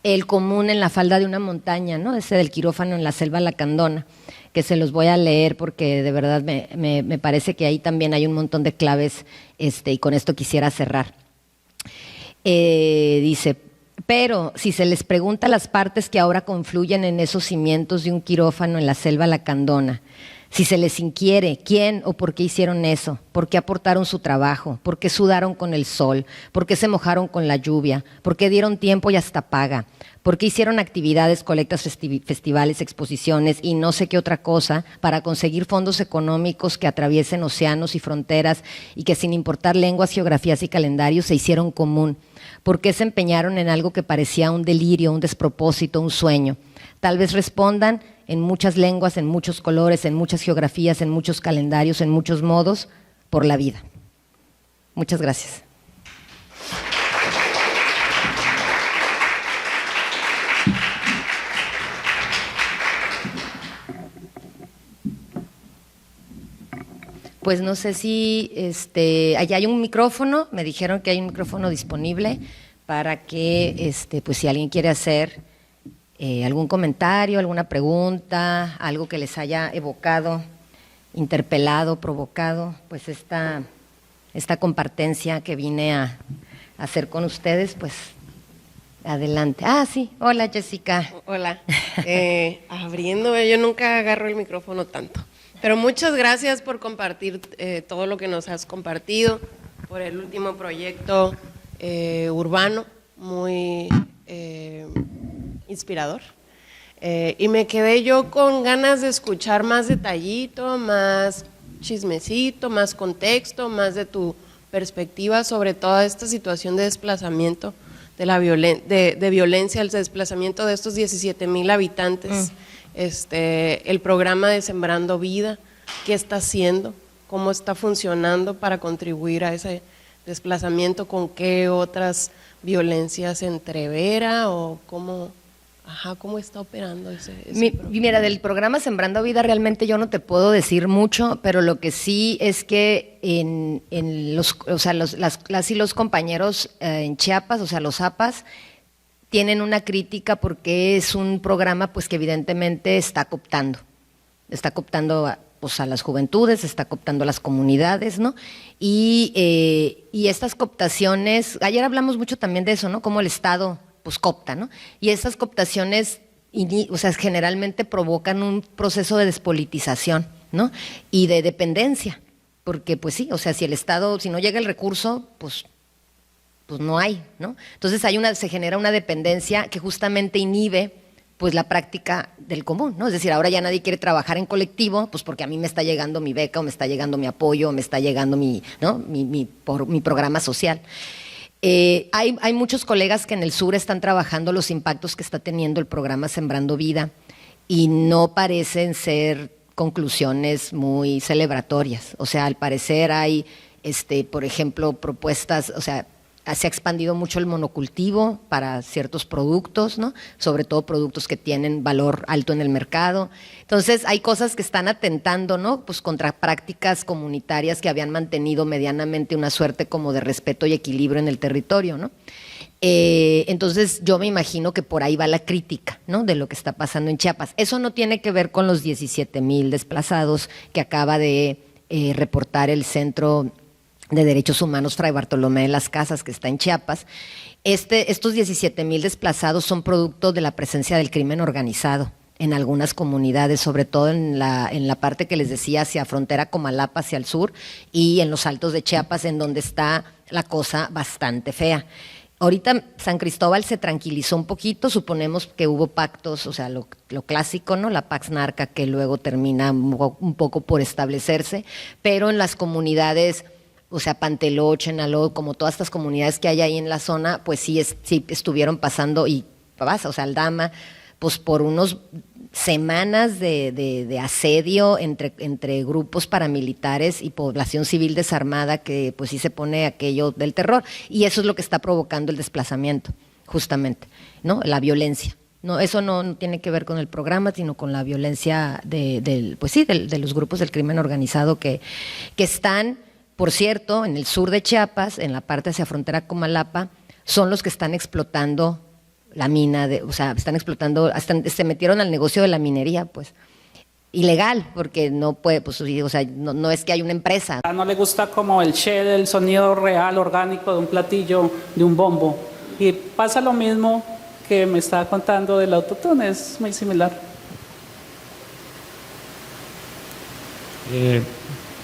El común en la falda de una montaña, ¿no? Ese del quirófano en la selva lacandona, que se los voy a leer porque de verdad me parece que ahí también hay un montón de claves, y con esto quisiera cerrar. Dice: pero si se les pregunta a las partes que ahora confluyen en esos cimientos de un quirófano en la selva lacandona, si se les inquiere quién o por qué hicieron eso, por qué aportaron su trabajo, por qué sudaron con el sol, por qué se mojaron con la lluvia, por qué dieron tiempo y hasta paga, por qué hicieron actividades, colectas, festivales, exposiciones y no sé qué otra cosa para conseguir fondos económicos que atraviesen océanos y fronteras y que sin importar lenguas, geografías y calendarios se hicieron común, por qué se empeñaron en algo que parecía un delirio, un despropósito, un sueño. Tal vez respondan en muchas lenguas, en muchos colores, en muchas geografías, en muchos calendarios, en muchos modos, por la vida. Muchas gracias. Pues no sé si allá hay un micrófono, me dijeron que hay un micrófono disponible para que pues si alguien quiere hacer algún comentario, alguna pregunta, algo que les haya evocado, interpelado, provocado, pues esta compartencia que vine a hacer con ustedes, pues adelante. Ah, sí, hola Jessica. Hola, abriendo, yo nunca agarro el micrófono tanto, pero muchas gracias por compartir todo lo que nos has compartido, por el último proyecto urbano, muy inspirador, y me quedé yo con ganas de escuchar más detallito, más chismecito, más contexto, más de tu perspectiva sobre toda esta situación de desplazamiento, de violencia, el desplazamiento de estos 17,000 habitantes, el programa de Sembrando Vida, qué está haciendo, cómo está funcionando para contribuir a ese desplazamiento, con qué otras violencias se entrevera o cómo está operando ese programa. Mira, del programa Sembrando Vida realmente yo no te puedo decir mucho, pero lo que sí es que los compañeros en Chiapas, o sea, los APAS, tienen una crítica porque es un programa pues que evidentemente está cooptando a las juventudes, está cooptando a las comunidades, ¿no? Y estas cooptaciones, ayer hablamos mucho también de eso, ¿no? Cómo el Estado pues coopta, ¿no? Y estas cooptaciones, generalmente provocan un proceso de despolitización, ¿no? Y de dependencia, porque pues sí, o sea, si el Estado, si no llega el recurso, pues no hay, ¿no? Entonces se genera una dependencia que justamente inhibe pues la práctica del común, ¿no? Es decir, ahora ya nadie quiere trabajar en colectivo, pues porque a mí me está llegando mi beca o me está llegando mi apoyo o me está llegando mi programa social. Hay muchos colegas que en el sur están trabajando los impactos que está teniendo el programa Sembrando Vida y no parecen ser conclusiones muy celebratorias. O sea, al parecer hay, por ejemplo, propuestas, o sea, se ha expandido mucho el monocultivo para ciertos productos, ¿no? Sobre todo productos que tienen valor alto en el mercado. Entonces, hay cosas que están atentando, ¿no? Pues contra prácticas comunitarias que habían mantenido medianamente una suerte como de respeto y equilibrio en el territorio, ¿no? Entonces, yo me imagino que por ahí va la crítica, ¿no? De lo que está pasando en Chiapas. Eso no tiene que ver con los 17,000 desplazados que acaba de reportar el Centro de Derechos Humanos Fray Bartolomé de las Casas, que está en Chiapas. Estos 17,000 desplazados son producto de la presencia del crimen organizado en algunas comunidades, sobre todo en la parte que les decía, hacia frontera Comalapa, hacia el sur, y en los altos de Chiapas, en donde está la cosa bastante fea. Ahorita San Cristóbal se tranquilizó un poquito, suponemos que hubo pactos, o sea, lo clásico, ¿no? La Pax Narca, que luego termina un poco por establecerse, pero en las comunidades, o sea, Panteló, Chenaló, como todas estas comunidades que hay ahí en la zona, pues sí estuvieron pasando, y pasa, o sea, Aldama, pues por unos semanas de asedio entre grupos paramilitares y población civil desarmada, que pues sí se pone aquello del terror, y eso es lo que está provocando el desplazamiento, justamente, ¿no? La violencia. No, eso no tiene que ver con el programa, sino con la violencia de los grupos del crimen organizado que están, por cierto, en el sur de Chiapas, en la parte hacia frontera Comalapa, son los que están explotando la mina, están explotando, se metieron al negocio de la minería, pues, ilegal, porque no puede, pues, no es que hay una empresa. No le gusta como el shell, el sonido real, orgánico de un platillo, de un bombo. Y pasa lo mismo que me estaba contando del autotune, es muy similar.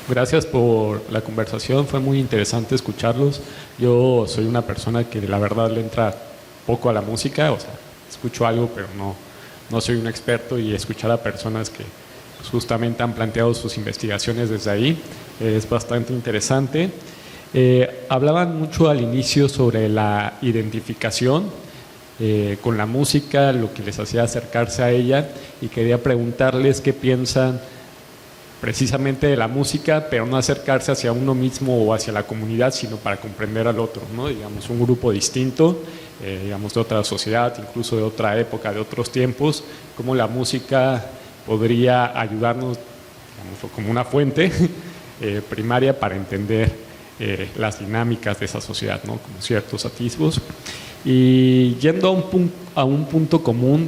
Gracias por la conversación, fue muy interesante escucharlos. Yo soy una persona que la verdad le entra poco a la música, escucho algo, pero no soy un experto, y escuchar a personas que pues, justamente han planteado sus investigaciones desde ahí es bastante interesante. Hablaban mucho al inicio sobre la identificación con la música, lo que les hacía acercarse a ella, y quería preguntarles qué piensan precisamente de la música, pero no acercarse hacia uno mismo o hacia la comunidad, sino para comprender al otro, ¿no? Digamos, un grupo distinto, digamos, de otra sociedad, incluso de otra época, de otros tiempos, cómo la música podría ayudarnos, digamos, como una fuente primaria para entender las dinámicas de esa sociedad, ¿no? Como ciertos atisbos. Y yendo a un punto común,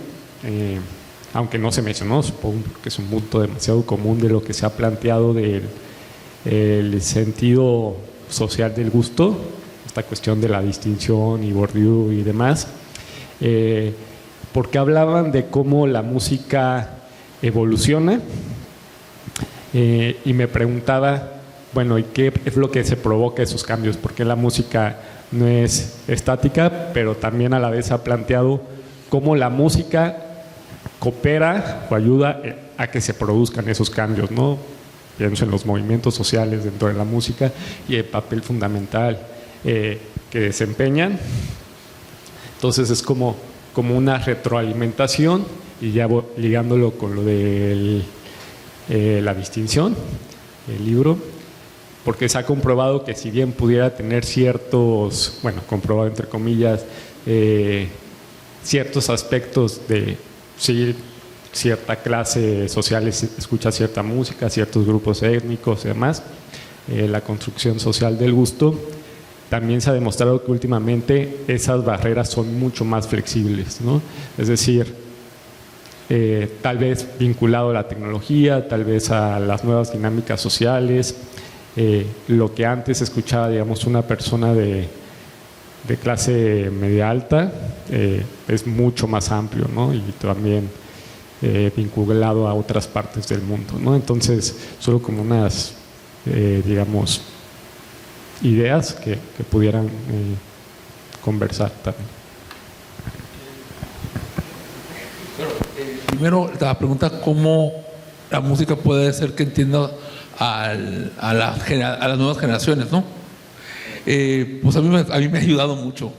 aunque no se mencionó, supongo que es un punto demasiado común de lo que se ha planteado del sentido social del gusto, esta cuestión de la distinción y Bourdieu y demás, porque hablaban de cómo la música evoluciona, y me preguntaba, bueno, ¿y qué es lo que se provoca esos cambios? Porque la música no es estática, pero también a la vez ha planteado cómo la música coopera o ayuda a que se produzcan esos cambios, ¿no? Pienso en los movimientos sociales dentro de la música y el papel fundamental que desempeñan. Entonces es como una retroalimentación, y ya ligándolo con lo de la distinción, el libro, porque se ha comprobado que si bien pudiera tener ciertos, bueno, comprobado entre comillas, ciertos aspectos de sí, cierta clase social escucha cierta música, ciertos grupos étnicos y demás, la construcción social del gusto, también se ha demostrado que últimamente esas barreras son mucho más flexibles, ¿no? Es decir, tal vez vinculado a la tecnología, tal vez a las nuevas dinámicas sociales, lo que antes escuchaba, digamos, una persona de clase media alta es mucho más amplio, ¿no? Y también vinculado a otras partes del mundo, ¿no? Entonces, solo como unas, digamos, ideas que pudieran conversar también. Primero, la pregunta, ¿cómo la música puede hacer que entienda a las nuevas generaciones, ¿no? Pues a mí me ha ayudado mucho.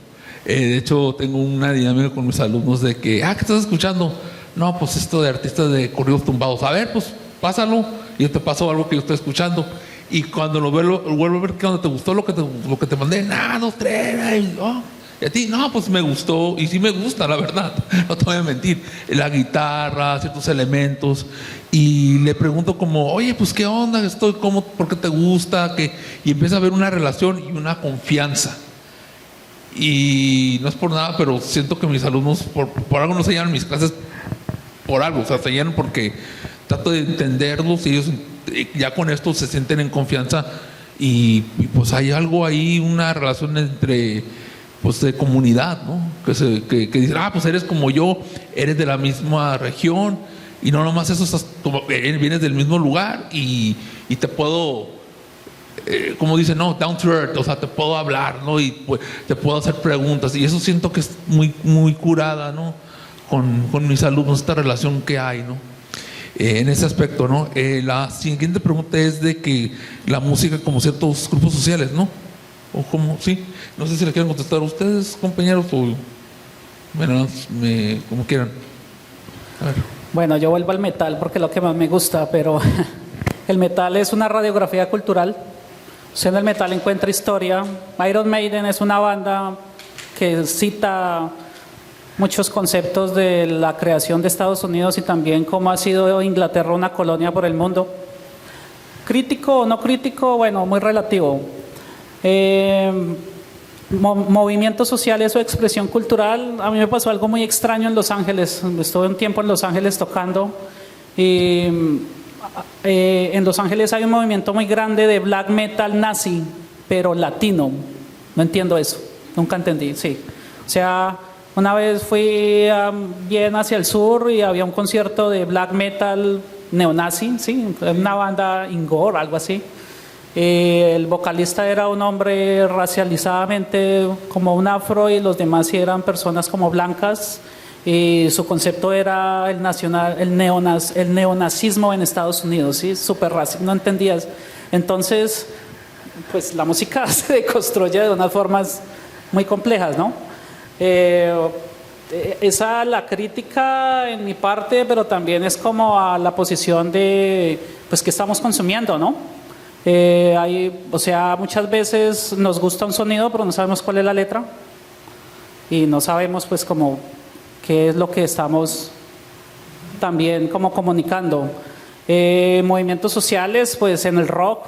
De hecho, tengo una dinámica con mis alumnos de que, ¿qué estás escuchando? No, pues esto de artistas de corridos tumbados. A ver, pues pásalo, y yo te paso algo que yo estoy escuchando. Y cuando lo vuelvo a ver, ¿qué onda? ¿Te gustó lo que te mandé? Nada, 2, 3, ¿y a ti? No, pues me gustó, y sí me gusta, la verdad, no te voy a mentir, la guitarra, ciertos elementos, y le pregunto como, oye, pues qué onda, ¿cómo, por qué te gusta? Y empieza a haber una relación y una confianza. Y no es por nada, pero siento que mis alumnos, por algo no se llevan mis clases, por algo, o sea, se llevan porque trato de entenderlos, y ellos ya con esto se sienten en confianza, y pues hay algo ahí, una relación entre, pues, de comunidad, ¿no? Que dicen, pues eres como yo, eres de la misma región, y no nomás eso, vienes del mismo lugar, y te puedo, como dicen, no, down to earth, o sea, te puedo hablar, ¿no? Y pues, te puedo hacer preguntas, y eso siento que es muy, muy curada, ¿no? Con mis alumnos, esta relación que hay, ¿no? En ese aspecto, ¿no? La siguiente pregunta es de que la música, como ciertos grupos sociales, ¿no? O como, sí, no sé si le quieren contestar a ustedes, compañeros, o bueno, como quieran. A ver. Bueno, yo vuelvo al metal porque es lo que más me gusta, pero el metal es una radiografía cultural. Usted en el metal encuentra historia. Iron Maiden es una banda que cita muchos conceptos de la creación de Estados Unidos y también cómo ha sido Inglaterra una colonia por el mundo. Crítico o no crítico, bueno, muy relativo. Movimientos sociales o expresión cultural, a mí me pasó algo muy extraño en Los Ángeles. Estuve un tiempo en Los Ángeles tocando y en Los Ángeles hay un movimiento muy grande de black metal nazi, pero latino. No entiendo eso, nunca entendí, sí. O sea, una vez fui bien hacia el sur y había un concierto de black metal neonazi, sí, una banda Ingor, algo así. El vocalista era un hombre racializadamente como un afro y los demás sí eran personas como blancas. Y su concepto era el neonazismo en Estados Unidos, ¿sí? Súper racista, no entendías. Entonces, pues la música se deconstruye de unas formas muy complejas, ¿no? Esa la crítica en mi parte, pero también es como a la posición de, pues, que estamos consumiendo, ¿no? O sea, muchas veces nos gusta un sonido, pero no sabemos cuál es la letra y no sabemos, pues, como qué es lo que estamos también como comunicando. Movimientos sociales, pues en el rock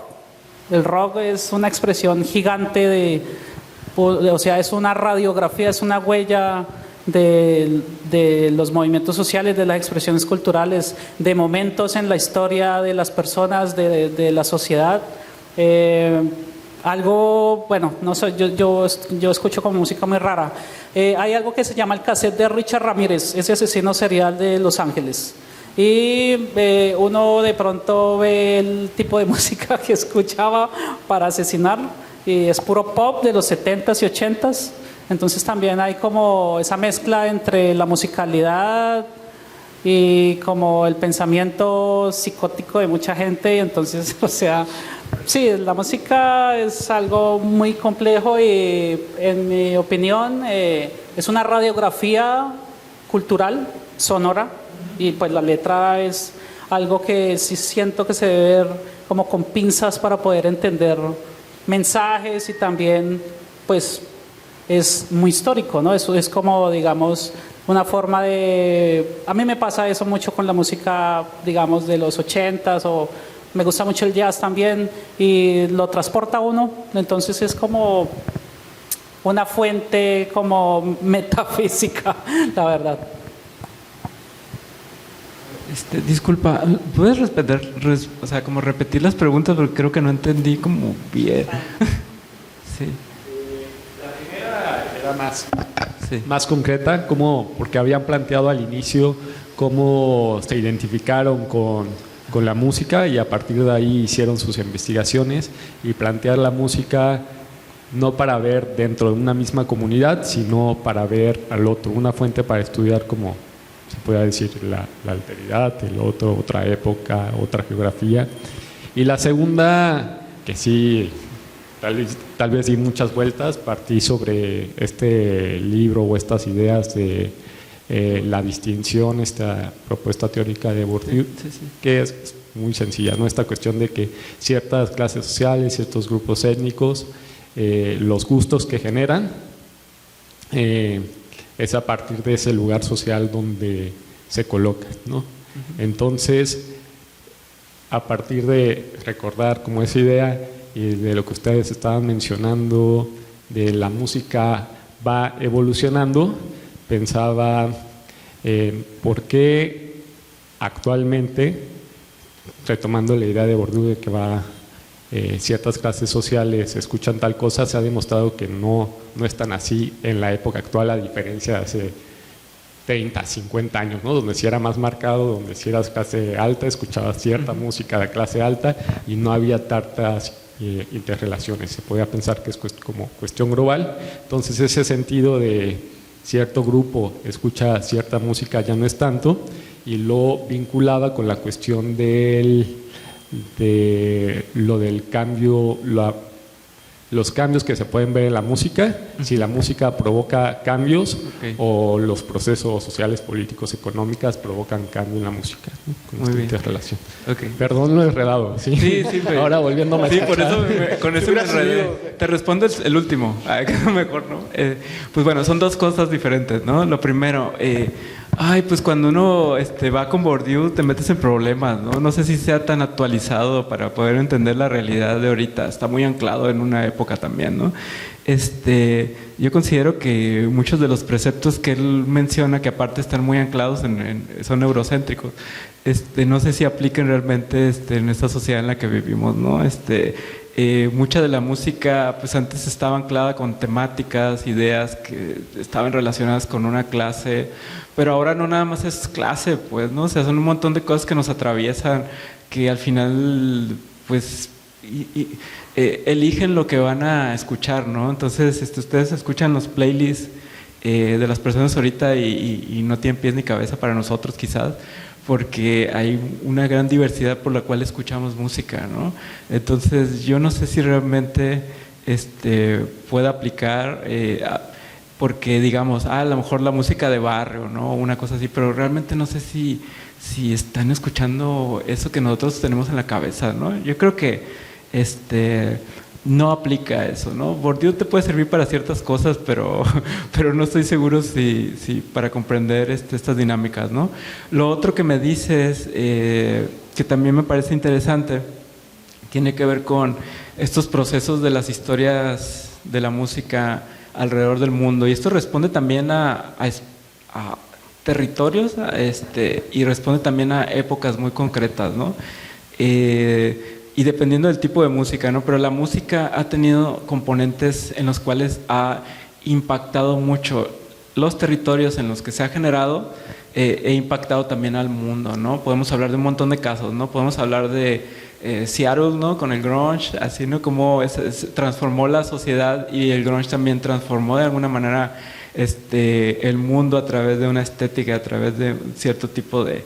es una expresión gigante o sea, es una radiografía, es una huella de los movimientos sociales, de las expresiones culturales, de momentos en la historia de las personas, de la sociedad. Algo, bueno, no sé, yo escucho como música muy rara. Hay algo que se llama el cassette de Richard Ramírez, ese asesino serial de Los Ángeles. Y uno de pronto ve el tipo de música que escuchaba para asesinar, y es puro pop de los 70s y 80s. Entonces también hay como esa mezcla entre la musicalidad y como el pensamiento psicótico de mucha gente. Y entonces, o sea, sí, la música es algo muy complejo y en mi opinión es una radiografía cultural, sonora, y pues la letra es algo que sí siento que se debe ver como con pinzas para poder entender mensajes, y también pues es muy histórico, ¿no? Eso es como, digamos, una forma de... A mí me pasa eso mucho con la música, digamos, de los 80s, o me gusta mucho el jazz también, y lo transporta uno. Entonces es como una fuente como metafísica, la verdad. Disculpa, ¿puedes o sea, como repetir las preguntas? Porque creo que no entendí como bien. Sí. La primera era más concreta, porque habían planteado al inicio cómo se identificaron con la música, y a partir de ahí hicieron sus investigaciones y plantear la música no para ver dentro de una misma comunidad, sino para ver al otro, una fuente para estudiar, como se puede decir, la alteridad, el otro, otra época, otra geografía. Y la segunda, que sí, tal vez di muchas vueltas, partí sobre este libro o estas ideas de la distinción, esta propuesta teórica de Bourdieu, que es muy sencilla, ¿no? Esta cuestión de que ciertas clases sociales, ciertos grupos étnicos, los gustos que generan, es a partir de ese lugar social donde se colocan, ¿no? Entonces, a partir de recordar como esa idea y de lo que ustedes estaban mencionando, de la música va evolucionando, pensaba por qué actualmente, retomando la idea de Bourdieu de que ciertas clases sociales escuchan tal cosa, se ha demostrado que no es tan así en la época actual, a diferencia de hace 30, 50 años, ¿no? Donde sí era más marcado, donde si eras clase alta escuchabas cierta música de clase alta y no había tantas interrelaciones. Se podía pensar que es como cuestión global. Entonces ese sentido de cierto grupo escucha cierta música ya no es tanto, y lo vinculaba con la cuestión de lo del cambio, los cambios que se pueden ver en la música, si la música provoca cambios o los procesos sociales, políticos, económicos provocan cambio en la música, ¿no? Con Muy esta bien. interrelación. Okay. Perdón lo enredado, ¿sí? Sí, pero... Ahora volviéndome a Sí, por eso con eso me Hubiera enredé. sido- Te respondo el último, mejor, ¿no? Pues bueno, son dos cosas diferentes, ¿no? Lo primero, pues cuando uno va con Bourdieu te metes en problemas, ¿no? No sé si sea tan actualizado para poder entender la realidad de ahorita. Está muy anclado en una época también, ¿no? Yo considero que muchos de los preceptos que él menciona, que aparte están muy anclados son eurocéntricos, no sé si apliquen realmente en esta sociedad en la que vivimos, ¿no? Mucha de la música pues antes estaba anclada con temáticas, ideas que estaban relacionadas con una clase, pero ahora no nada más es clase, pues, ¿no? O sea, son un montón de cosas que nos atraviesan, que al final pues eligen lo que van a escuchar, ¿no? Entonces ustedes escuchan los playlists de las personas ahorita y no tienen pies ni cabeza para nosotros quizás, porque hay una gran diversidad por la cual escuchamos música, ¿no? Entonces yo no sé si realmente pueda aplicar, porque digamos, a lo mejor la música de barrio, ¿no? Una cosa así, pero realmente no sé si están escuchando eso que nosotros tenemos en la cabeza, ¿no? Yo creo que no aplica eso, ¿no? Bourdieu te puede servir para ciertas cosas, pero no estoy seguro si para comprender estas dinámicas, ¿no? Lo otro que me dices, que también me parece interesante, tiene que ver con estos procesos de las historias de la música alrededor del mundo, y esto responde también a territorios, y responde también a épocas muy concretas, ¿no? Y dependiendo del tipo de música, ¿no? Pero la música ha tenido componentes en los cuales ha impactado mucho los territorios en los que se ha generado, e impactado también al mundo, ¿no? Podemos hablar de un montón de casos, ¿no? Podemos hablar de Seattle, ¿no? Con el grunge, así, ¿no? Cómo se transformó la sociedad, y el grunge también transformó de alguna manera el mundo a través de una estética, a través de cierto tipo de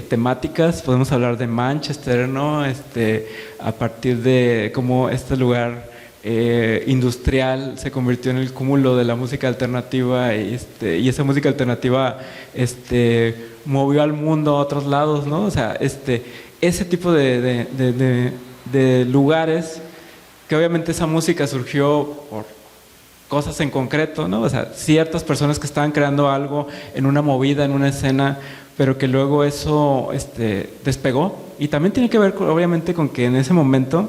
temáticas. Podemos hablar de Manchester, ¿no? A partir de cómo este lugar industrial se convirtió en el cúmulo de la música alternativa, y esa música alternativa movió al mundo a otros lados, ¿no? O sea, ese tipo de lugares, que obviamente esa música surgió por cosas en concreto, ¿no? O sea, ciertas personas que estaban creando algo en una movida, en una escena, pero que luego eso despegó. Y también tiene que ver, obviamente, con que en ese momento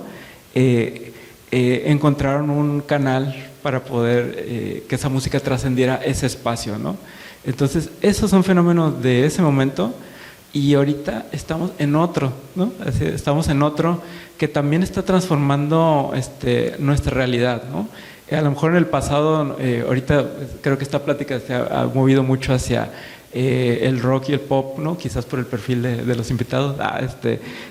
encontraron un canal para poder que esa música trascendiera ese espacio, ¿no? Entonces, esos son fenómenos de ese momento, y ahorita estamos en otro, ¿no? Estamos en otro que también está transformando nuestra realidad, ¿no? A lo mejor en el pasado, ahorita creo que esta plática se ha movido mucho hacia el rock y el pop, ¿no? Quizás por el perfil de los invitados.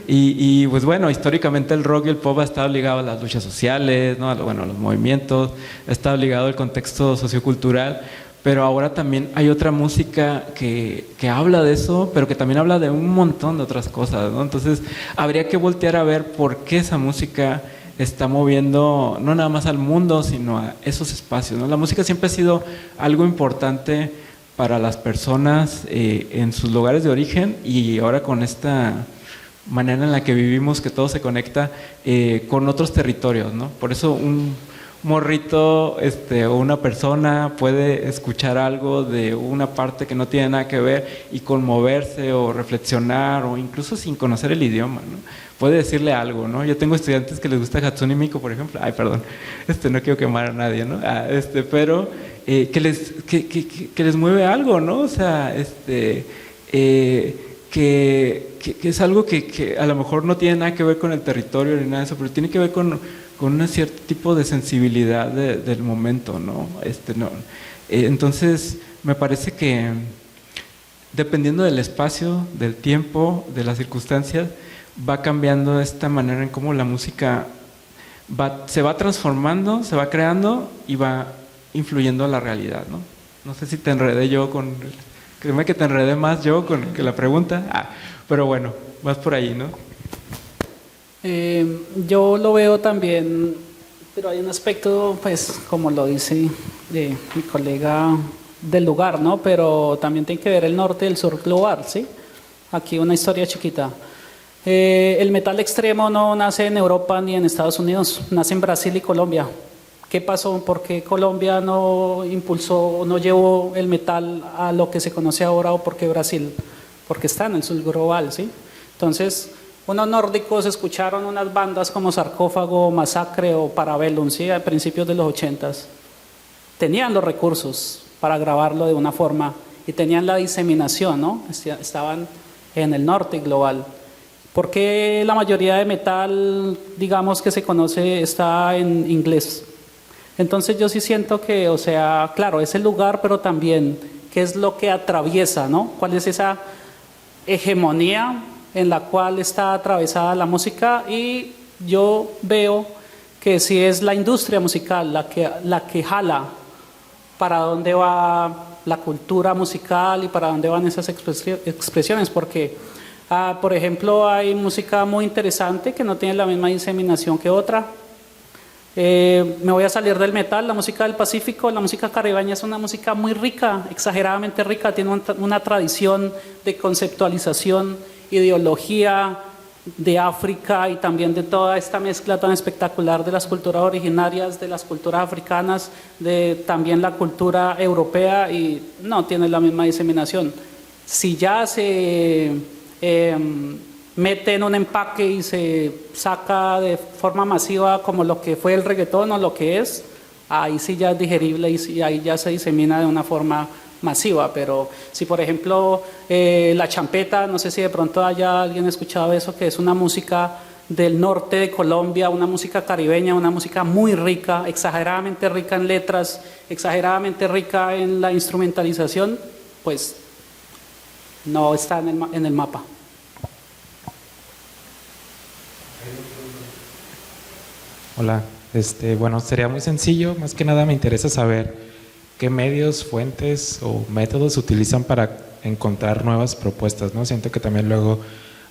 Y pues bueno, históricamente el rock y el pop ha estado ligado a las luchas sociales, ¿no? Bueno, a los movimientos, ha estado ligado al contexto sociocultural, pero ahora también hay otra música que habla de eso, pero que también habla de un montón de otras cosas, ¿no? Entonces habría que voltear a ver por qué esa música está moviendo no nada más al mundo, sino a esos espacios, ¿no? La música siempre ha sido algo importante para las personas en sus lugares de origen, y ahora con esta manera en la que vivimos, que todo se conecta con otros territorios, ¿no? Por eso un morrito o una persona puede escuchar algo de una parte que no tiene nada que ver y conmoverse o reflexionar, o incluso sin conocer el idioma, ¿no? Puede decirle algo, ¿no? Yo tengo estudiantes que les gusta Hatsune Miku, por ejemplo. Ay, perdón, no quiero quemar a nadie, ¿no? Pero que les mueve algo, ¿no? O sea, que es algo que a lo mejor no tiene nada que ver con el territorio ni nada de eso, pero tiene que ver con un cierto tipo de sensibilidad del momento, ¿no? Entonces, me parece que dependiendo del espacio, del tiempo, de las circunstancias, va cambiando esta manera en cómo la música se va transformando, se va creando y va influyendo a la realidad, ¿no? No sé si te enredé yo créeme que te enredé más yo que la pregunta, pero bueno, vas por ahí, ¿no? Yo lo veo también Pero hay un aspecto, pues, como lo dice mi colega del lugar, ¿no? Pero también tiene que ver el norte y el sur global, ¿sí? Aquí una historia chiquita. El metal extremo no nace en Europa ni en Estados Unidos, nace en Brasil y Colombia. ¿Qué pasó? ¿Por qué Colombia no impulsó, no llevó el metal a lo que se conoce ahora o por qué Brasil? Porque está en el sur global, ¿sí? Entonces, unos nórdicos escucharon unas bandas como Sarcófago, Masacre o Parabellum, ¿sí? A principios de los 80s. Tenían los recursos para grabarlo de una forma y tenían la diseminación, ¿no? Estaban en el norte global. ¿Por qué la mayoría de metal, digamos, que se conoce está en inglés? Entonces yo sí siento que, o sea, claro, es el lugar, pero también qué es lo que atraviesa, ¿no? ¿Cuál es esa hegemonía en la cual está atravesada la música? Y yo veo que si es la industria musical la que jala para dónde va la cultura musical y para dónde van esas expresiones, porque, por ejemplo, hay música muy interesante que no tiene la misma diseminación que otra. Me voy a salir del metal, la música del Pacífico, la música caribeña es una música muy rica, exageradamente rica, tiene una tradición de conceptualización, ideología de África y también de toda esta mezcla tan espectacular de las culturas originarias, de las culturas africanas, de también la cultura europea y no tiene la misma diseminación. Si ya se mete en un empaque y se saca de forma masiva como lo que fue el reggaetón o lo que es, ahí sí ya es digerible y ahí ya se disemina de una forma masiva. Pero si por ejemplo la champeta, no sé si de pronto haya alguien escuchado eso, que es una música del norte de Colombia, una música caribeña, una música muy rica, exageradamente rica en letras, exageradamente rica en la instrumentalización, pues no está en el mapa. Hola, bueno, sería muy sencillo, más que nada me interesa saber qué medios, fuentes o métodos utilizan para encontrar nuevas propuestas, ¿no? Siento que también luego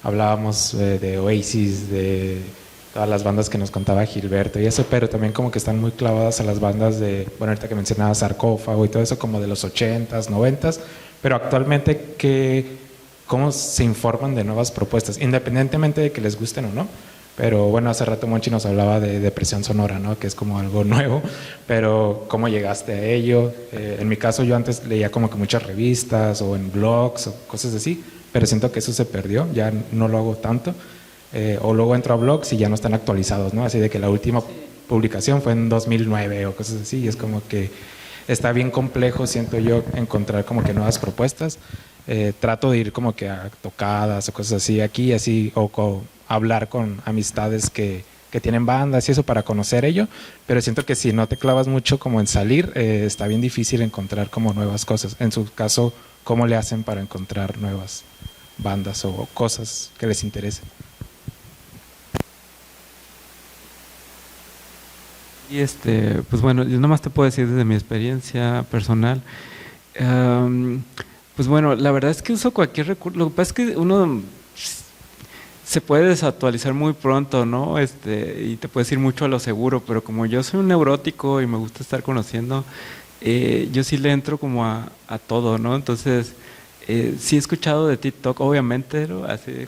hablábamos de Oasis, de todas las bandas que nos contaba Gilberto y eso, pero también como que están muy clavadas a las bandas de, bueno, ahorita que mencionaba Sarcófago y todo eso, como de los 80s, 90s, pero actualmente, ¿cómo se informan de nuevas propuestas? Independientemente de que les gusten o no. Pero bueno, hace rato Monchi nos hablaba de depresión sonora, ¿no? Que es como algo nuevo, pero ¿cómo llegaste a ello? En mi caso yo antes leía como que muchas revistas o en blogs o cosas así, pero siento que eso se perdió, ya no lo hago tanto. O luego entro a blogs y ya no están actualizados, ¿no? Así de que la última publicación fue en 2009 o cosas así, y es como que está bien complejo, siento yo, encontrar como que nuevas propuestas. Trato de ir como que a tocadas o cosas así aquí, así, o hablar con amistades que tienen bandas y eso para conocer ello, pero siento que si no te clavas mucho como en salir, está bien difícil encontrar como nuevas cosas. En su caso, ¿cómo le hacen para encontrar nuevas bandas o cosas que les interesen? Y pues bueno, yo nomás te puedo decir desde mi experiencia personal, pues bueno, la verdad es que uso cualquier recurso. Lo que pasa es que uno se puede desactualizar muy pronto, ¿no? Y te puedes ir mucho a lo seguro, pero como yo soy un neurótico y me gusta estar conociendo, yo sí le entro como a todo, ¿no? Entonces, sí he escuchado de TikTok, obviamente, ¿no? Así,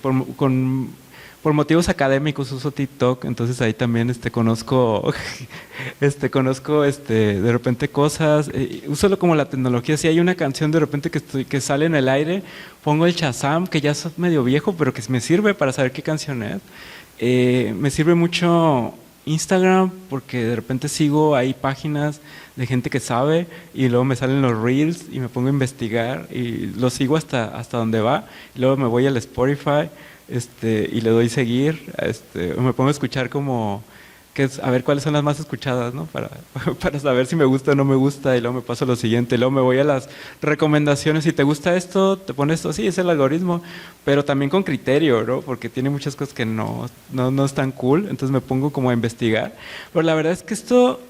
por motivos académicos uso TikTok, entonces ahí también conozco de repente cosas, uso como la tecnología. Si hay una canción de repente que sale en el aire, pongo el Shazam, que ya es medio viejo, pero que me sirve para saber qué canción es. Me sirve mucho Instagram, porque de repente sigo ahí páginas de gente que sabe y luego me salen los reels y me pongo a investigar y lo sigo hasta donde va, y luego me voy al Spotify y le doy seguir, me pongo a escuchar como a ver cuáles son las más escuchadas, ¿no? Para saber si me gusta o no me gusta, y luego me paso a lo siguiente, y luego me voy a las recomendaciones. Si te gusta esto, te pones esto, sí, es el algoritmo, pero también con criterio, ¿no? Porque tiene muchas cosas que no están cool, entonces me pongo como a investigar. Pero la verdad es que esto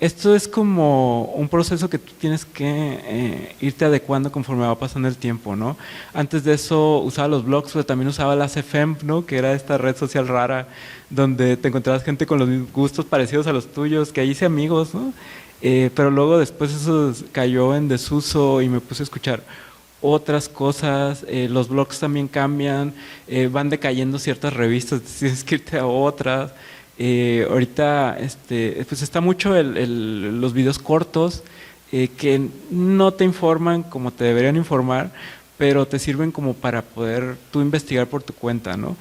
esto es como un proceso que tú tienes que irte adecuando conforme va pasando el tiempo, ¿no? Antes de eso usaba los blogs, pero también usaba la CFM, ¿no? Que era esta red social rara donde te encontrabas gente con los gustos parecidos a los tuyos, que ahí hice amigos, ¿no? Pero luego después eso cayó en desuso y me puse a escuchar otras cosas. Los blogs también cambian, van decayendo ciertas revistas, tienes que irte a otras. Ahorita pues está mucho los videos cortos que no te informan como te deberían informar, pero te sirven como para poder tú investigar por tu cuenta, ¿no?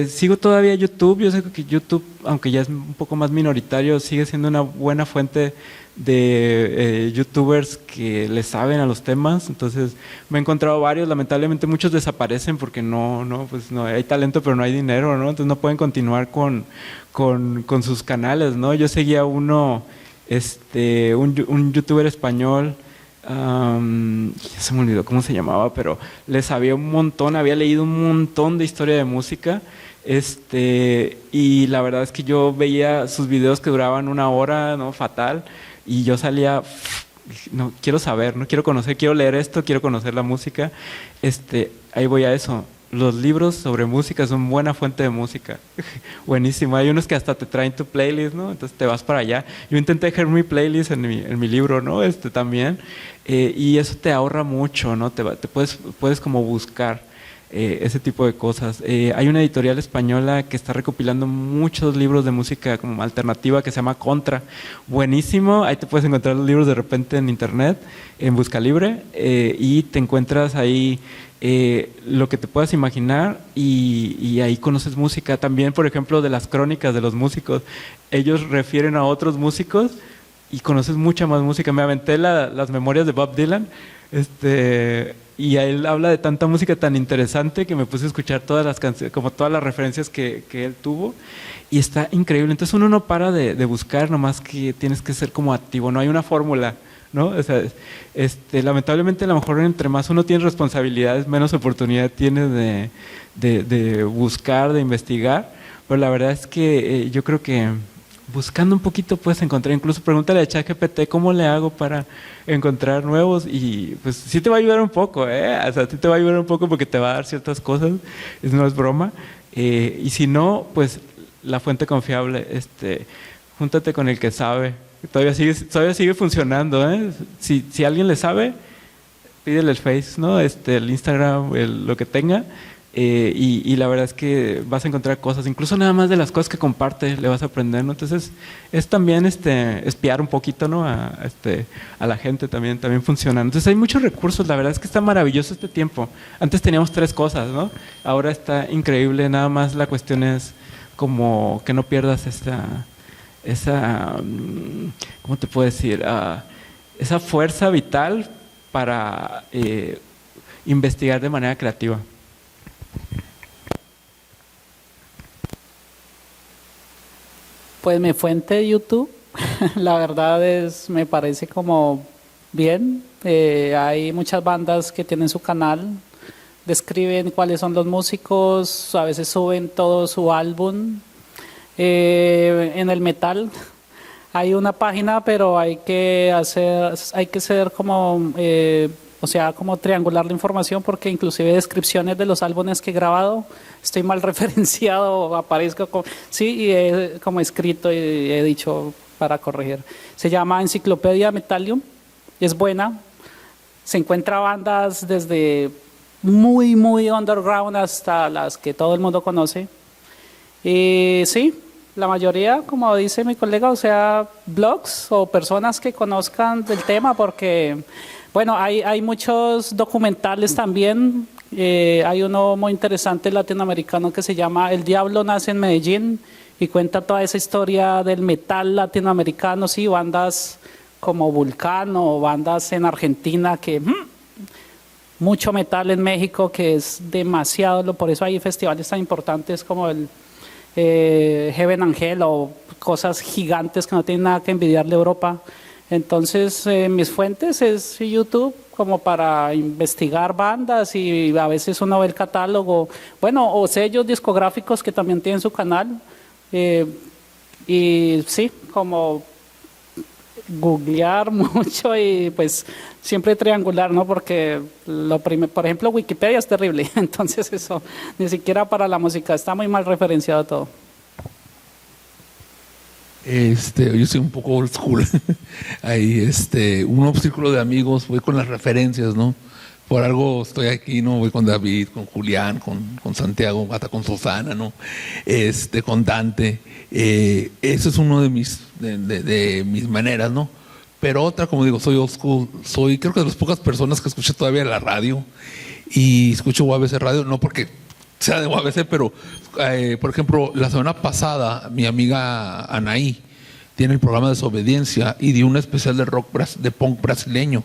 Sigo todavía YouTube. Yo sé que YouTube, aunque ya es un poco más minoritario, sigue siendo una buena fuente de youtubers que le saben a los temas. Entonces me he encontrado varios, lamentablemente muchos desaparecen porque pues no hay talento pero no hay dinero, ¿no? Entonces no pueden continuar con sus canales, ¿no? Yo seguía un youtuber español, ya se me olvidó cómo se llamaba, pero le sabía un montón, había leído un montón de historia de música, y la verdad es que yo veía sus videos que duraban 1 hora, ¿no? Fatal, y yo salía, no quiero saber, no quiero conocer, quiero leer esto, quiero conocer la música. Ahí voy a eso. Los libros sobre música son buena fuente de música. Buenísimo. Hay unos que hasta te traen tu playlist, ¿no? Entonces te vas para allá. Yo intenté dejar mi playlist en mi libro, ¿no? También. Y eso te ahorra mucho, ¿no? Te puedes como buscar ese tipo de cosas. Hay una editorial española que está recopilando muchos libros de música como alternativa que se llama Contra. Buenísimo. Ahí te puedes encontrar los libros de repente en internet, en Busca Libre, y te encuentras ahí lo que te puedas imaginar, y ahí conoces música también. Por ejemplo, de las crónicas de los músicos, ellos refieren a otros músicos y conoces mucha más música. Me aventé las memorias de Bob Dylan, y a él habla de tanta música tan interesante que me puse a escuchar todas las canciones, como todas las referencias que él tuvo, y está increíble. Entonces uno no para de buscar, nomás que tienes que ser como activo, no hay una fórmula, ¿no? O sea, lamentablemente a lo mejor entre más uno tiene responsabilidades, menos oportunidad tiene de buscar, de investigar, pero la verdad es que yo creo que buscando un poquito puedes encontrar. Incluso pregúntale a ChatGPT cómo le hago para encontrar nuevos, y pues sí te va a ayudar un poco, o sea, sí te va a ayudar un poco porque te va a dar ciertas cosas, no es broma. Y si no, pues la fuente confiable, júntate con el que sabe. Todavía sigue funcionando, ¿eh? Si alguien le sabe, pídele el Face, ¿no? El Instagram, lo que tenga, y la verdad es que vas a encontrar cosas, incluso nada más de las cosas que comparte le vas a aprender, ¿no? Entonces es también espiar un poquito, ¿no? A la gente también funciona. Entonces hay muchos recursos, la verdad es que está maravilloso este tiempo. Antes teníamos 3 cosas, ¿no? Ahora está increíble, nada más la cuestión es como que no pierdas esa, ¿cómo te puedo decir? Esa fuerza vital para investigar de manera creativa. Pues mi fuente de YouTube, la verdad me parece como bien. Hay muchas bandas que tienen su canal, describen cuáles son los músicos, a veces suben todo su álbum. En el metal hay una página, pero hay que ser como, o sea, como triangular la información, porque inclusive descripciones de los álbumes que he grabado estoy mal referenciado, aparezco como escrito, y he dicho para corregir. Se llama Enciclopedia Metalium, es buena. Se encuentra bandas desde muy underground hasta las que todo el mundo conoce. Sí, la mayoría, como dice mi colega, o sea, blogs o personas que conozcan del tema, porque, bueno, hay muchos documentales también. Hay uno muy interesante latinoamericano que se llama El Diablo Nace en Medellín, y cuenta toda esa historia del metal latinoamericano, sí, bandas como Vulcano, o bandas en Argentina que... mucho metal en México, que es demasiado, por eso hay festivales tan importantes como el Heaven Angel, o cosas gigantes que no tienen nada que envidiarle a Europa. Entonces mis fuentes es YouTube, como para investigar bandas, y a veces uno ve el catálogo, bueno, o sellos discográficos que también tienen su canal, y sí, como googlear mucho y pues siempre triangular, ¿no? Porque por ejemplo, Wikipedia es terrible, entonces eso, ni siquiera para la música, está muy mal referenciado todo. Yo soy un poco old school. Ahí, un círculo de amigos, voy con las referencias, ¿no? Por algo estoy aquí, ¿no? Voy con David, con Julián, con Santiago, hasta con Susana, ¿no? Con Dante. Eso es uno de mis maneras, ¿no? Pero otra, como digo, soy old school. Soy, creo que de las pocas personas que escuché todavía la radio. Y escucho UABC Radio, no porque sea de UABC, pero, por ejemplo, la semana pasada, mi amiga Anaí tiene el programa Desobediencia y dio un especial de rock, de punk brasileño.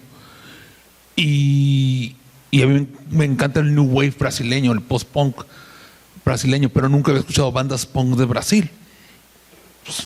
Y a mí me encanta el new wave brasileño, el post-punk brasileño, pero nunca había escuchado bandas punk de Brasil.